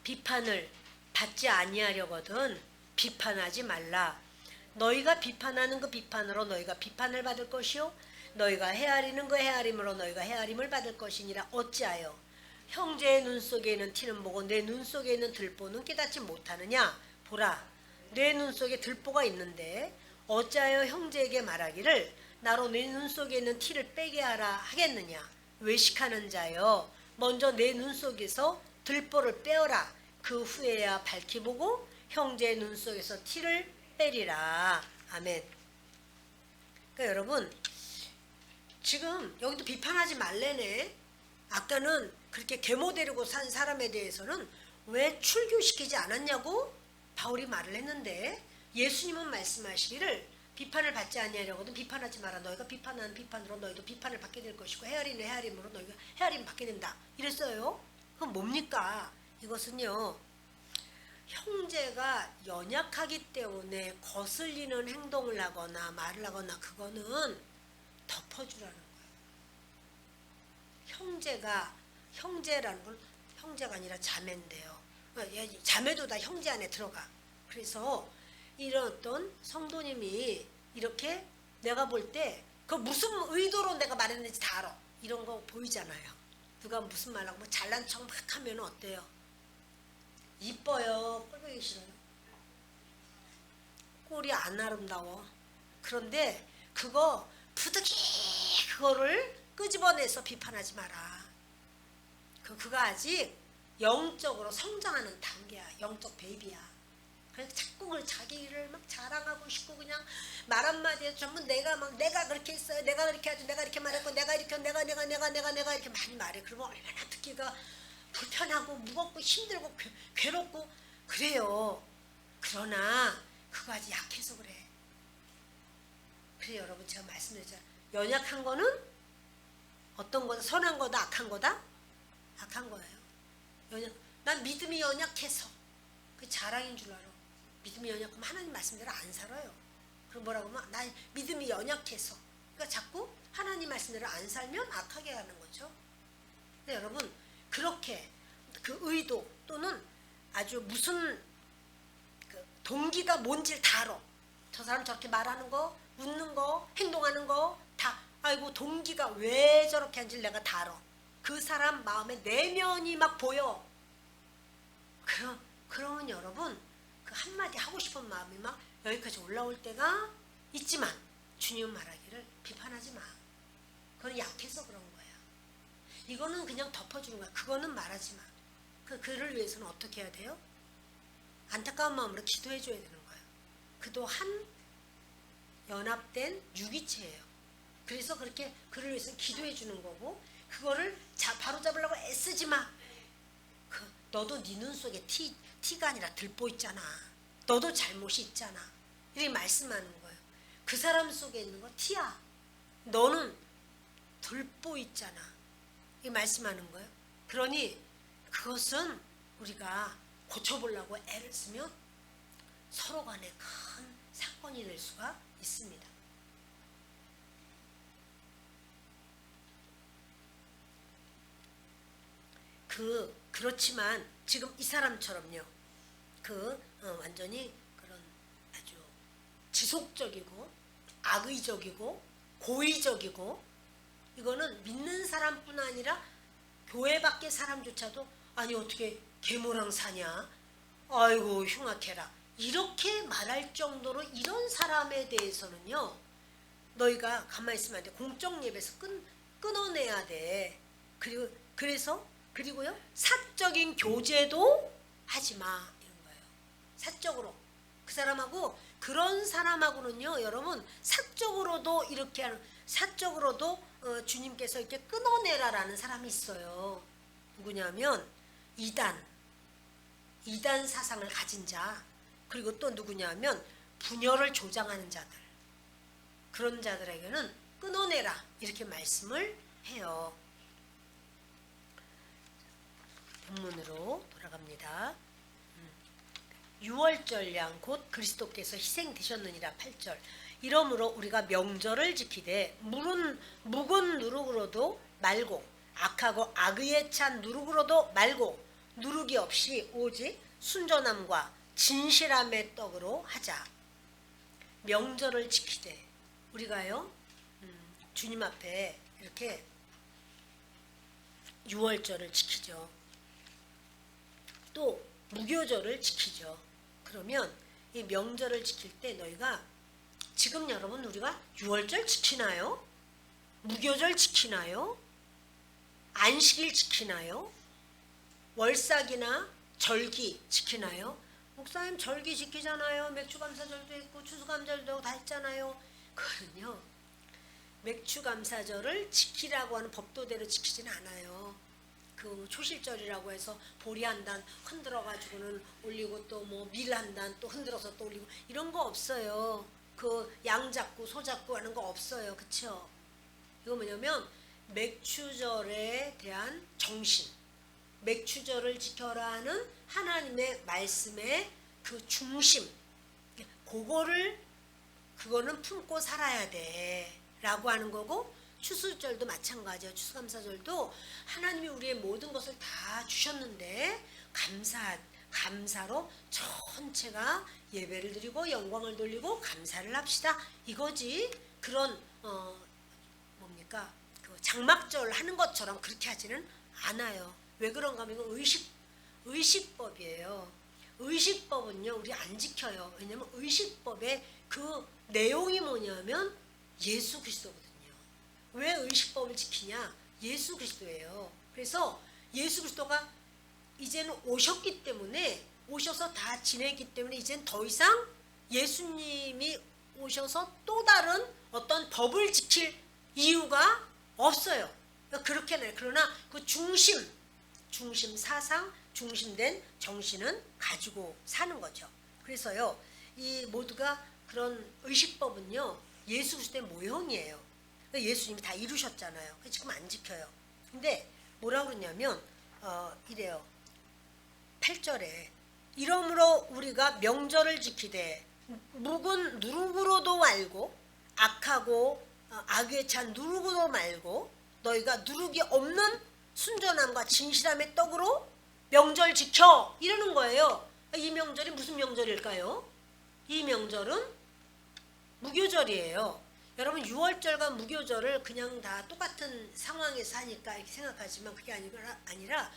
비판을 받지 아니하려거든 비판하지 말라. 너희가 비판하는 그 비판으로 너희가 비판을 받을 것이요 너희가 헤아리는 그 헤아림으로 너희가 헤아림을 받을 것이니라. 어찌하여 형제의 눈 속에 있는 티는 보고 내 눈 속에 있는 들보는 깨닫지 못하느냐? 보라 내 눈 속에 들보가 있는데 어찌하여 형제에게 말하기를 나로 내 눈 속에 있는 티를 빼게 하라 하겠느냐? 외식하는 자여 먼저 내 눈 속에서 들보를 빼어라. 그 후에야 밝히 보고 형제의 눈 속에서 티를 빼리라. 아멘. 그러니까 여러분 지금 여기도 비판하지 말래네. 아까는 그렇게 계모 데리고 산 사람에 대해서는 왜 출교시키지 않았냐고 바울이 말을 했는데 예수님은 말씀하시기를 비판을 받지 아니하려거든 비판하지 마라. 너희가 비판하는 비판으로 너희도 비판을 받게 될 것이고 헤아리는 헤아림으로 너희가 헤아림 받게 된다. 이랬어요. 그럼 뭡니까? 이것은요. 형제가 연약하기 때문에 거슬리는 행동을 하거나 말을 하거나 그거는 덮어주라는 거예요. 형제라는 건 형제가 아니라 자매인데요. 자매도 다 형제 안에 들어가. 그래서 이런 어떤 성도님이 이렇게 내가 볼 때 그 무슨 의도로 내가 말했는지 다 알아. 이런 거 보이잖아요. 누가 무슨 말하고 뭐 잘난 척 막 하면 어때요? 이뻐요. 꼴보기 싫어요. 꼴이 안 아름다워. 그런데 그거 부득이 그거를 끄집어내서 비판하지 마라. 그거 아직 영적으로 성장하는 단계야. 영적 베이비야. 그래서 자꾸 그 자기를 막 자랑하고 싶고 그냥 말 한마디에 전부 내가 그렇게 했어요. 내가 그렇게 하죠. 내가 이렇게 말했고 내가 이렇게 내가 이렇게 많이 말해. 그러면 얼마나 듣기가 불편하고 무겁고 힘들고 괴롭고 그래요. 그러나 그거 아직 약해서 그래. 그래 여러분 제가 말씀드렸잖아요. 연약한 거는 어떤 거다? 선한 거다? 악한 거다? 악한 거예요. 난 믿음이 연약해서 그 자랑인 줄 알아. 믿음이 연약하면 하나님 말씀대로 안 살아요. 그럼 뭐라고 하면 난 믿음이 연약해서 그러니까 자꾸 하나님 말씀대로 안 살면 악하게 가는 거죠. 근데 여러분 그렇게 그 의도 또는 아주 무슨 그 동기가 뭔지를 다 알아. 저 사람 저렇게 말하는 거, 웃는 거, 행동하는 거 다 아이고 동기가 왜 저렇게 하는지 내가 다 알아. 그 사람 마음의 내면이 막 보여. 그러면 여러분 그 한마디 하고 싶은 마음이 막 여기까지 올라올 때가 있지만 주님은 말하기를 비판하지 마. 그건 약해서 그런 거야. 이거는 그냥 덮어주는 거야. 그거는 말하지 마. 그를 위해서는 어떻게 해야 돼요? 안타까운 마음으로 기도해 줘야 되는 거예요. 그도 한 연합된 유기체예요. 그래서 그렇게 그를 위해서 기도해 주는 거고 그거를 바로 잡으려고 애쓰지 마. 너도 네 눈 속에 티가 아니라 들보 있잖아. 너도 잘못이 있잖아. 이렇게 말씀하는 거예요. 그 사람 속에 있는 거 티야. 너는 들보 있잖아. 이 말씀하는 거예요. 그러니 그것은 우리가 고쳐보려고 애를 쓰면 서로 간에 큰 사건이 될 수가 있습니다. 그렇지만 지금 이 사람처럼요. 완전히 그런 아주 지속적이고 악의적이고 고의적이고, 이거는 믿는 사람뿐 아니라 교회 밖의 사람조차도 아니 어떻게 계모랑 사냐, 아이고 흉악해라, 이렇게 말할 정도로 이런 사람에 대해서는요, 너희가 가만히 있으면 안 돼. 공적 예배에서 끊어내야 돼. 그리고요, 사적인 교제도 하지 마, 이런 거예요. 사적으로 그 사람하고, 그런 사람하고는요, 여러분, 사적으로도 이렇게 하는, 사적으로도 주님께서 이렇게 끊어내라라는 사람이 있어요. 누구냐면 이단 사상을 가진 자, 그리고 또 누구냐면 분열을 조장하는 자들, 그런 자들에게는 끊어내라, 이렇게 말씀을 해요. 본문으로 돌아갑니다. 6월절 양 곧 그리스도께서 희생되셨느니라. 8절. 이러므로 우리가 명절을 지키되 묵은 누룩으로도 말고 악하고 악의에 찬 누룩으로도 말고 누룩이 없이 오직 순전함과 진실함의 떡으로 하자. 명절을 지키되, 우리가요 주님 앞에 이렇게 6월절을 지키죠. 또 무교절을 지키죠. 그러면 이 명절을 지킬 때 너희가, 지금 여러분 우리가 6월절 지키나요? 무교절 지키나요? 안식일 지키나요? 월삭이나 절기 지키나요? 목사님 절기 지키잖아요. 맥주감사절도 있고 추수감사절도 다 했잖아요. 그거는요, 맥주감사절을 지키라고 하는 법도대로 지키지는 않아요. 그 초실절이라고 해서 보리 한 단 흔들어가지고는 올리고, 또 뭐 밀 한 단 또 흔들어서 또 올리고, 이런 거 없어요. 그 양 잡고 소 잡고 하는 거 없어요. 그쵸? 이거 뭐냐면 맥추절에 대한 정신, 맥추절을 지켜라 하는 하나님의 말씀의 그 중심, 그거는 품고 살아야 돼 라고 하는 거고, 추수절도 마찬가지예요. 추수감사절도 하나님이 우리의 모든 것을 다 주셨는데 감사로 전체가 예배를 드리고 영광을 돌리고 감사를 합시다, 이거지. 그런 그 장막절 하는 것처럼 그렇게 하지는 않아요. 왜 그런가 하면 의식법이에요. 의식법은요, 우리 안 지켜요. 왜냐면 의식법의 그 내용이 뭐냐면 예수 그리스도거든요. 왜 의식법을 지키냐? 예수 그리스도예요. 그래서 예수 그리스도가 이제는 오셨기 때문에, 오셔서 다 지내기 때문에 이제는 더 이상 예수님이 오셔서 또 다른 어떤 법을 지킬 이유가 없어요. 그렇게 해요. 그러나 그 중심 사상, 중심된 정신은 가지고 사는 거죠. 그래서요, 이 모두가 그런 의식법은요, 예수 그리스도의 모형이에요. 예수님이 다 이루셨잖아요. 지금 안 지켜요. 근데 뭐라고 그러냐면 이래요. 8절에 이러므로 우리가 명절을 지키되 묵은 누룩으로도 말고 악하고 악에 찬 누룩으로 말고 너희가 누룩이 없는 순전함과 진실함의 떡으로 명절 지켜, 이러는 거예요. 이 명절이 무슨 명절일까요? 이 명절은 무교절이에요. 여러분 6월절과 무교절을 그냥 다 똑같은 상황에서 하니까 이렇게 생각하지만 그게 아니라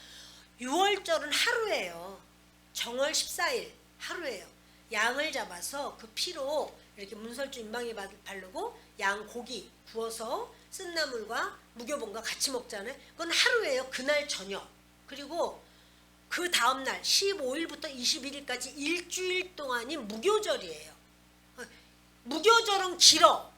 6월절은 하루예요. 정월 14일 하루예요. 양을 잡아서 그 피로 이렇게 문설주 인방에 바르고 양 고기 구워서 쓴나물과 무교본과 같이 먹잖아요. 그건 하루예요. 그날 저녁. 그리고 그 다음날 15일부터 21일까지 일주일 동안이 무교절이에요. 무교절은 길어.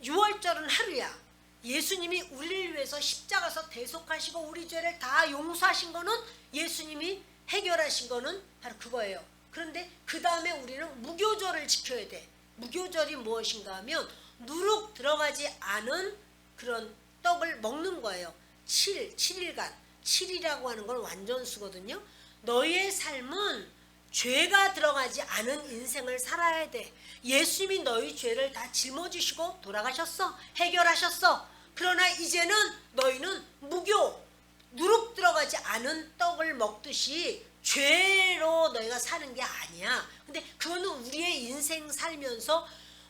6월절은 하루야. 예수님이 우리를 위해서 십자가에서 대속하시고 우리 죄를 다 용서하신 거는, 예수님이 해결하신 거는 바로 그거예요. 그런데 그 다음에 우리는 무교절을 지켜야 돼. 무교절이 무엇인가 하면 누룩 들어가지 않은 그런 떡을 먹는 거예요. 7일간. 7이라고 하는 건 완전수거든요. 너희의 삶은 죄가 들어가지 않은 인생을 살아야 돼. 예수님이 너희 죄를 다 짊어지시고 돌아가셨어. 해결하셨어. 그러나 이제는 너희는 무교, 누룩 들어가지 않은 떡을 먹듯이 죄로 너희가 사는 게 아니야. 근데 그거는 우리의 인생 살면서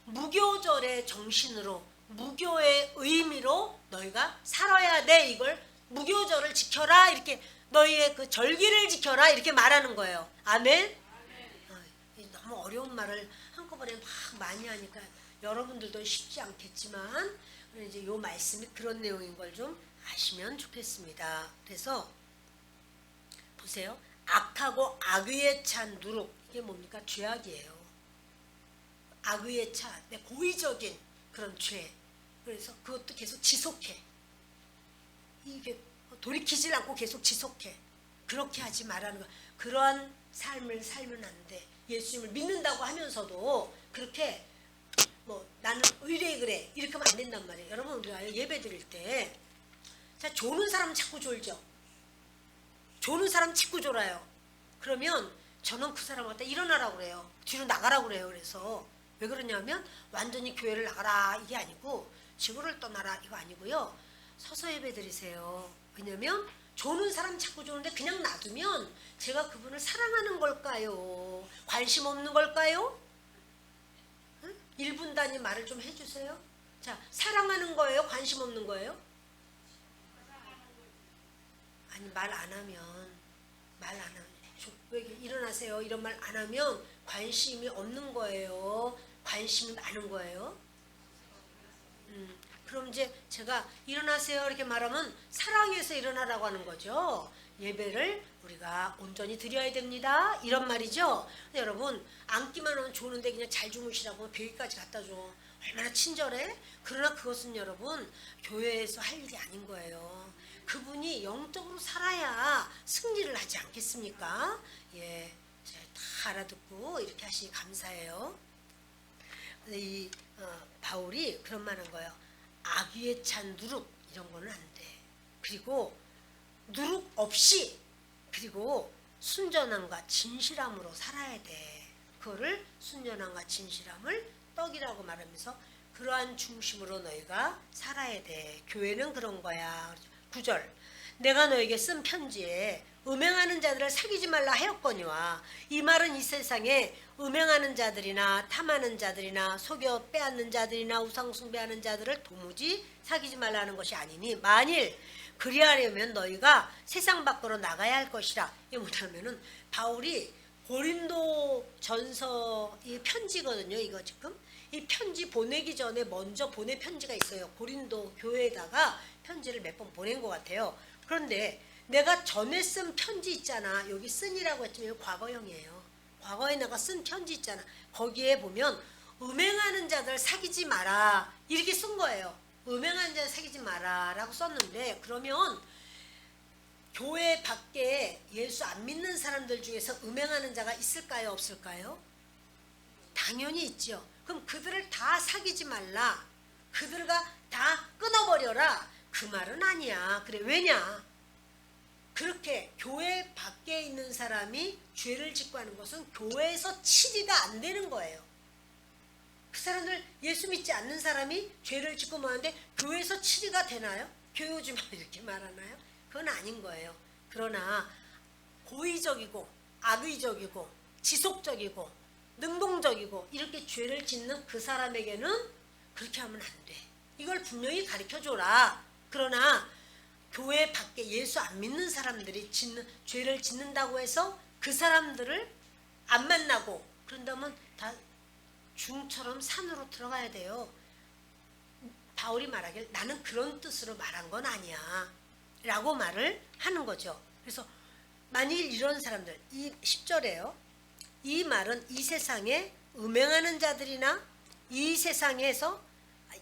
무교절의 정신으로, 무교의 의미로 너희가 살아야 돼. 이걸 무교절을 지켜라, 이렇게 너희의 그 절기를 지켜라, 이렇게 말하는 거예요. 아멘. 너무 어려운 말을 한꺼번에 막 많이 하니까 여러분들도 쉽지 않겠지만 이제 요 말씀이 그런 내용인 걸 좀 아시면 좋겠습니다. 그래서 보세요. 악하고 악의에 찬 누룩, 이게 뭡니까? 죄악이에요. 악의에 찬 고의적인 그런 죄. 그래서 그것도 계속 지속해. 이게 돌이키질 않고 계속 지속해. 그렇게 하지 말라는 거. 그러한 삶을 살면 안 돼. 예수님을 믿는다고 하면서도 그렇게 뭐 나는 의뢰 그래 이렇게 하면 안 된단 말이에요. 여러분, 우리가 예배 드릴 때 자, 조는 사람 자꾸 졸죠. 조는 사람 자꾸 졸아요. 그러면 저는 그 사람 갖다 일어나라고 그래요. 뒤로 나가라고 그래요. 그래서 왜 그러냐면 완전히 교회를 나가라 이게 아니고 지구를 떠나라 이거 아니고요. 서서 예배 드리세요. 왜냐면 조는 사람 자꾸 조는데 그냥 놔두면 제가 그분을 사랑하는 걸까요? 관심 없는 걸까요? 응? 1분 단위 말을 좀 해주세요. 자, 사랑하는 거예요? 관심 없는 거예요? 아니, 말 안 하면 왜 일어나세요 이런 말 안 하면 관심이 없는 거예요? 관심이 많은 거예요? 그럼 이제 제가 일어나세요 이렇게 말하면 사랑해서 일어나라고 하는 거죠. 예배를 우리가 온전히 드려야 됩니다. 이런 말이죠. 근데 여러분, 앉기만 하면 좋은데 그냥 잘 주무시라고 베개까지 갖다 줘. 얼마나 친절해? 그러나 그것은 여러분 교회에서 할 일이 아닌 거예요. 그분이 영적으로 살아야 승리를 하지 않겠습니까? 예, 다 알아듣고 이렇게 하시니 감사해요. 이 바울이 그런 말 하는 거예요. 악의에 찬 누룩 이런 거는 안 돼. 그리고 누룩 없이, 그리고 순전함과 진실함으로 살아야 돼. 그거를 순전함과 진실함을 떡이라고 말하면서 그러한 중심으로 너희가 살아야 돼. 교회는 그런 거야. 9절. 내가 너에게 쓴 편지에 음행하는 자들을 사귀지 말라 하였거니와, 이 말은 이 세상에 음행하는 자들이나 탐하는 자들이나 속여 빼앗는 자들이나 우상 숭배하는 자들을 도무지 사귀지 말라는 것이 아니니, 만일 그리하려면 너희가 세상 밖으로 나가야 할 것이라. 이게 뭐냐면은 바울이 고린도 전서 이 편지거든요. 이거 지금 이 편지 보내기 전에 먼저 보낸 편지가 있어요. 고린도 교회에다가 편지를 몇 번 보낸 것 같아요. 그런데 내가 전에 쓴 편지 있잖아. 여기 쓴이라고 했지만 과거형이에요. 과거에 내가 쓴 편지 있잖아. 거기에 보면 음행하는 자들 사귀지 마라 이렇게 쓴 거예요. 음행하는 자들 사귀지 마라 라고 썼는데, 그러면 교회 밖에 예수 안 믿는 사람들 중에서 음행하는 자가 있을까요? 없을까요? 당연히 있죠. 그럼 그들을 다 사귀지 말라, 그들과 다 끊어버려라, 그 말은 아니야. 그래, 왜냐? 그렇게 교회 밖에 있는 사람이 죄를 짓고 하는 것은 교회에서 치리가 안 되는 거예요. 그 사람들, 예수 믿지 않는 사람이 죄를 짓고 마는데 교회에서 치리가 되나요? 교회 오지 마 이렇게 말하나요? 그건 아닌 거예요. 그러나 고의적이고 악의적이고 지속적이고 능동적이고 이렇게 죄를 짓는 그 사람에게는 그렇게 하면 안 돼. 이걸 분명히 가르쳐줘라. 그러나 교회 밖에 예수 안 믿는 사람들이 죄를 짓는다고 해서 그 사람들을 안 만나고 그런다면 다 중처럼 산으로 들어가야 돼요. 바울이 말하길 나는 그런 뜻으로 말한 건 아니야 라고 말을 하는 거죠. 그래서 만일 이런 사람들, 이 10절에요. 이 말은 이 세상에 음행하는 자들이나 이 세상에서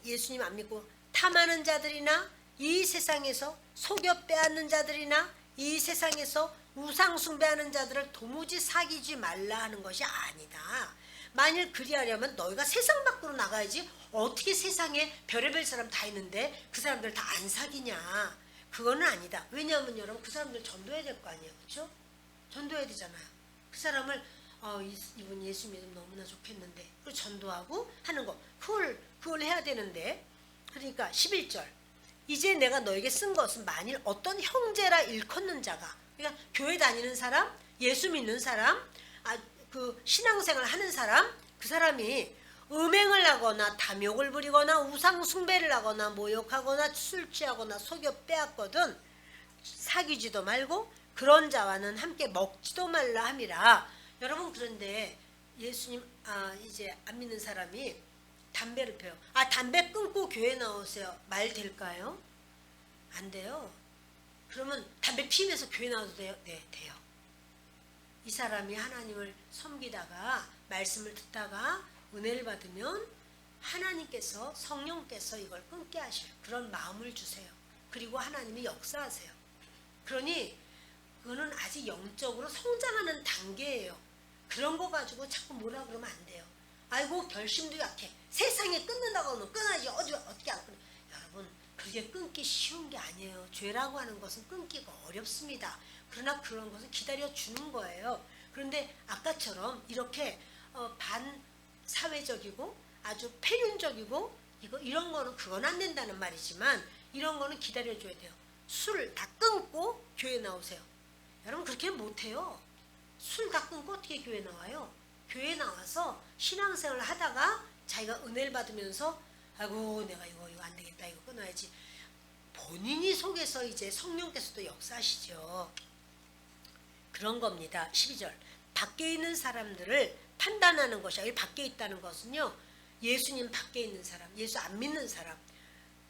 예수님 안 믿고 탐하는 자들이나 이 세상에서 속여 빼앗는 자들이나 이 세상에서 우상 숭배하는 자들을 도무지 사귀지 말라 하는 것이 아니다. 만일 그리하려면 너희가 세상 밖으로 나가야지. 어떻게 세상에 별의별 사람 다 있는데 그 사람들 다 안 사귀냐. 그거는 아니다. 왜냐하면 여러분 그 사람들 전도해야 될 거 아니에요. 그렇죠? 전도해야 되잖아요. 그 사람을 이분 예수 믿으면 너무나 좋겠는데 그걸 전도하고 하는 거 그걸 해야 되는데, 그러니까 11절 이제 내가 너에게 쓴 것은 만일 어떤 형제라 일컫는 자가, 그러니까 교회 다니는 사람, 예수 믿는 사람, 그 신앙생활 하는 사람, 그 사람이 음행을 하거나 탐욕을 부리거나 우상 숭배를 하거나 모욕하거나 술 취하거나 속여 빼앗거든 사귀지도 말고 그런 자와는 함께 먹지도 말라 함이라. 여러분 그런데 예수님 이제 안 믿는 사람이 담배를 펴요. 담배 끊고 교회 나오세요. 말 될까요? 안 돼요. 그러면 담배 피우면서 교회 나와도 돼요? 네, 돼요. 이 사람이 하나님을 섬기다가 말씀을 듣다가 은혜를 받으면 하나님께서 성령께서 이걸 끊게 하셔요. 그런 마음을 주세요. 그리고 하나님이 역사하세요. 그러니 그거는 아직 영적으로 성장하는 단계예요. 그런 거 가지고 자꾸 뭐라 그러면 안 돼요. 아이고 결심도 약해. 세상에 끊는다고 하면 끊어야지. 어떻게 안 끊어. 여러분 그게 끊기 쉬운 게 아니에요. 죄라고 하는 것은 끊기가 어렵습니다. 그러나 그런 것은 기다려주는 거예요. 그런데 아까처럼 이렇게 반사회적이고 아주 폐륜적이고 이런 거는 그건 안 된다는 말이지만 이런 거는 기다려줘야 돼요. 술 다 끊고 교회 나오세요. 여러분 그렇게 못해요. 술 다 끊고 어떻게 교회 나와요? 교회 나와서 신앙생활을 하다가 자기가 은혜를 받으면서 아이고 내가 이거 안 되겠다, 이거 끊어야지. 본인이 속에서 이제 성령께서도 역사하시죠. 그런 겁니다. 12절 밖에 있는 사람들을 판단하는 것이, 여기 밖에 있다는 것은요 예수님 밖에 있는 사람, 예수 안 믿는 사람,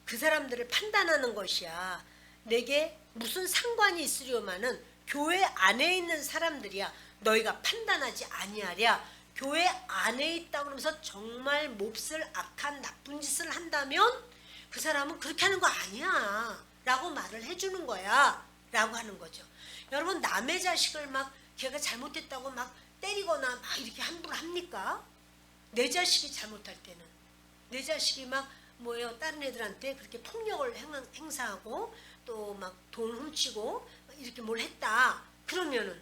그 사람들을 판단하는 것이야. 내게 무슨 상관이 있으려마는 교회 안에 있는 사람들이야. 너희가 판단하지 아니하랴. 교회 안에 있다고 그러면서 정말 몹쓸 악한 나쁜 짓을 한다면 그 사람은 그렇게 하는 거 아니야 라고 말을 해주는 거야 라고 하는 거죠. 여러분 남의 자식을 막 걔가 잘못했다고 막 때리거나 막 이렇게 함부로 합니까? 내 자식이 잘못할 때는 내 자식이 막 다른 애들한테 그렇게 폭력을 행사하고 또 막 돈 훔치고 이렇게 뭘 했다 그러면은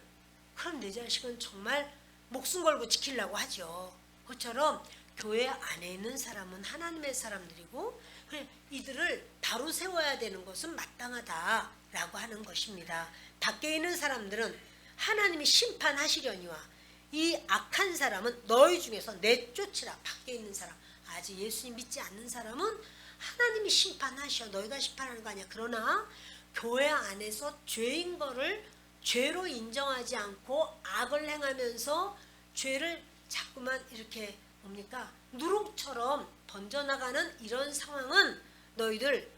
그럼 내 자식은 정말 목숨 걸고 지키려고 하죠. 그처럼 교회 안에 있는 사람은 하나님의 사람들이고 이들을 바로 세워야 되는 것은 마땅하다라고 하는 것입니다. 밖에 있는 사람들은 하나님이 심판하시려니와 이 악한 사람은 너희 중에서 내쫓으라. 밖에 있는 사람, 아직 예수님 믿지 않는 사람은 하나님이 심판하셔. 너희가 심판하는 거 아니야. 그러나 교회 안에서 죄인 거를 죄로 인정하지 않고 악을 행하면서 죄를 자꾸만 이렇게 누룩처럼 번져나가는 이런 상황은 너희들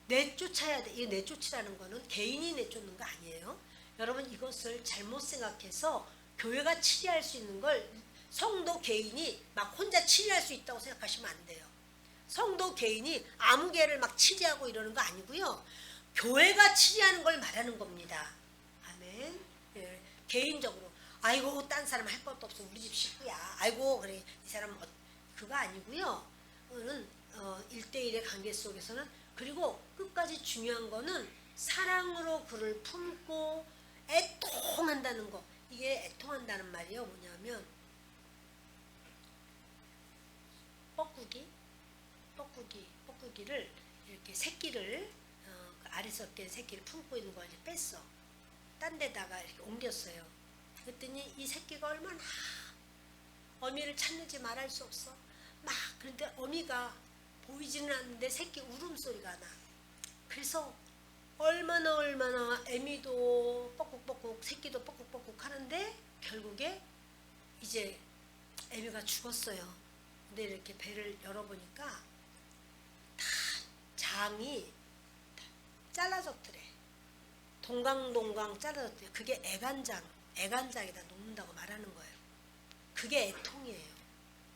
내쫓아야 돼. 이 내쫓으라는 거는 개인이 내쫓는 거 아니에요. 여러분 이것을 잘못 생각해서 교회가 치리할 수 있는 걸 성도 개인이 막 혼자 치리할 수 있다고 생각하시면 안 돼요. 성도 개인이 아무 개를 막 치리하고 이러는 거 아니고요. 교회가 치리하는 걸 말하는 겁니다. 아멘. 예, 개인적으로 아이고 딴 사람 할 것도 없어 우리 집 식구야. 아이고 그래 이 사람 그거 아니고요. 그거는 1대1의 관계 속에서는, 그리고 끝까지 중요한 거는 사랑으로 그를 품고 애통한다는 거. 이게 애통한다는 말이요 뭐냐면 뻐꾸기를 이렇게 새끼를 아래서 깬 새끼를 품고 있는 거 이제 뺐어. 딴 데다가 이렇게 옮겼어요. 그랬더니 이 새끼가 얼마나 어미를 찾는지 말할 수 없어. 막 그런데 어미가 보이지는 않는데 새끼 울음소리가 나. 그래서 얼마나 애미도 뻐꾹뻐꾹 새끼도 뻐꾹뻐꾹 하는데 결국에 이제 애미가 죽었어요. 근데 이렇게 배를 열어보니까 다 장이 잘라졌더래. 동강동강 잘라졌더래. 그게 애간장에다 녹는다고 말하는 거예요. 그게 애통이에요.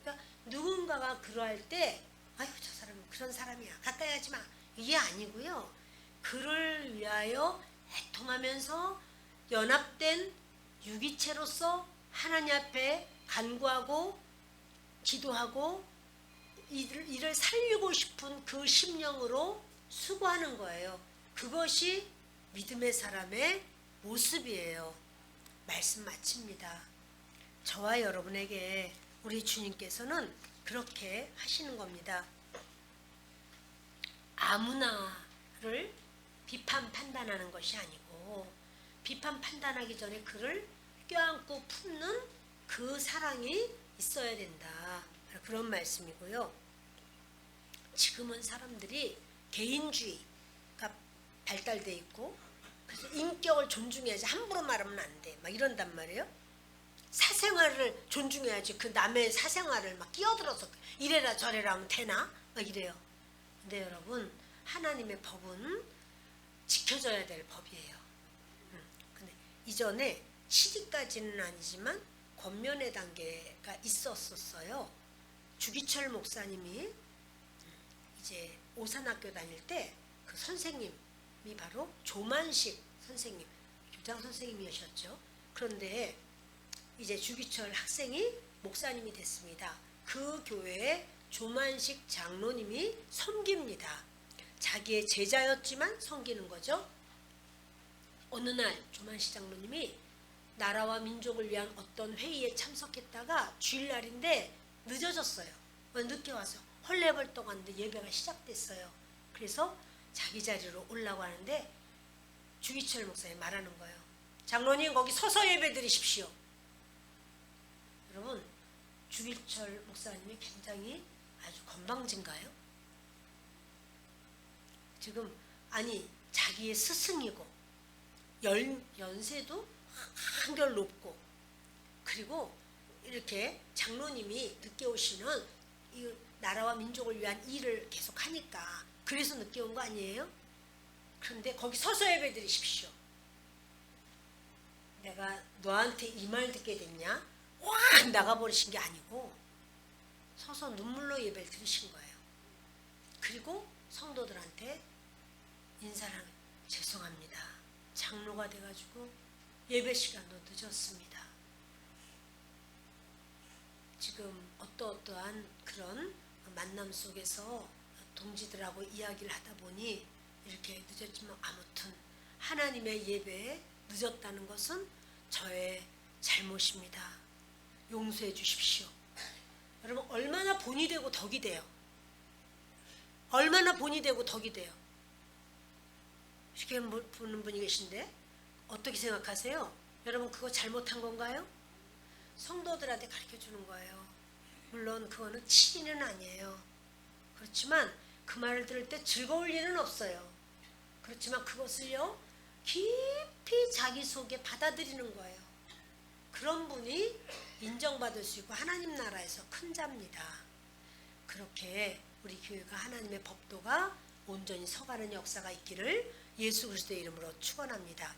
그러니까 누군가가 그러할 때 아유 저 사람은 그런 사람이야 가까이 하지 마 이게 아니고요. 그를 위하여 애통하면서 연합된 유기체로서 하나님 앞에 간구하고 기도하고 이를 살리고 싶은 그 심령으로 수고하는 거예요. 그것이 믿음의 사람의 모습이에요. 말씀 마칩니다. 저와 여러분에게 우리 주님께서는 그렇게 하시는 겁니다. 아무나를 비판 판단하는 것이 아니고 비판 판단하기 전에 그를 껴안고 품는 그 사랑이 있어야 된다. 그런 말씀이고요. 지금은 사람들이 개인주의가 발달돼 있고 그래서 인격을 존중해야지 함부로 말하면 안 돼. 막 이런단 말이에요. 사생활을 존중해야지 그 남의 사생활을 막 끼어들어서 이래라 저래라 하면 되나? 막 이래요. 근데 여러분 하나님의 법은 지켜져야 될 법이에요. 근데 이전에 시기까지는 아니지만 권면의 단계가 있었어요. 주기철 목사님이 이제 오산학교 다닐 때 그 선생님이 바로 조만식 선생님, 교장 선생님이셨죠. 그런데 이제 주기철 학생이 목사님이 됐습니다. 그 교회에 조만식 장로님이 섬깁니다. 자기의 제자였지만 섬기는 거죠. 어느 날 조만식 장로님이 나라와 민족을 위한 어떤 회의에 참석했다가 주일날인데 늦어졌어요. 늦게 와서 헐레벌떡 왔는데 예배가 시작됐어요. 그래서 자기 자리로 올라고 하는데 주기철 목사님 말하는 거예요. 장로님 거기 서서 예배 드리십시오. 여러분 주기철 목사님이 굉장히 아주 건방진가요? 지금 아니 자기의 스승이고 연세도 한결 높고 그리고 이렇게 장로님이 늦게 오시는 이 나라와 민족을 위한 일을 계속 하니까 그래서 늦게 온 거 아니에요? 그런데 거기 서서 예배 드리십시오. 내가 너한테 이 말 듣게 됐냐? 확 나가버리신 게 아니고 서서 눈물로 예배를 드리신 거예요. 그리고 성도들한테 인사를 죄송합니다. 장로가 돼가지고 예배 시간도 늦었습니다. 지금 어떠한 그런 만남 속에서 동지들하고 이야기를 하다 보니 이렇게 늦었지만 아무튼 하나님의 예배에 늦었다는 것은 저의 잘못입니다. 용서해 주십시오. 여러분 얼마나 본이 되고 덕이 돼요. 얼마나 본이 되고 덕이 돼요. 이렇게 보는 분이 계신데 어떻게 생각하세요? 여러분 그거 잘못한 건가요? 성도들한테 가르쳐 주는 거예요. 물론 그거는 치리는 아니에요. 그렇지만 그 말을 들을 때 즐거울 일은 없어요. 그렇지만 그것을요 깊이 자기 속에 받아들이는 거예요. 그런 분이 인정받을 수 있고 하나님 나라에서 큰 자입니다. 그렇게 우리 교회가 하나님의 법도가 온전히 서가는 역사가 있기를 예수 그리스도의 이름으로 축원합니다.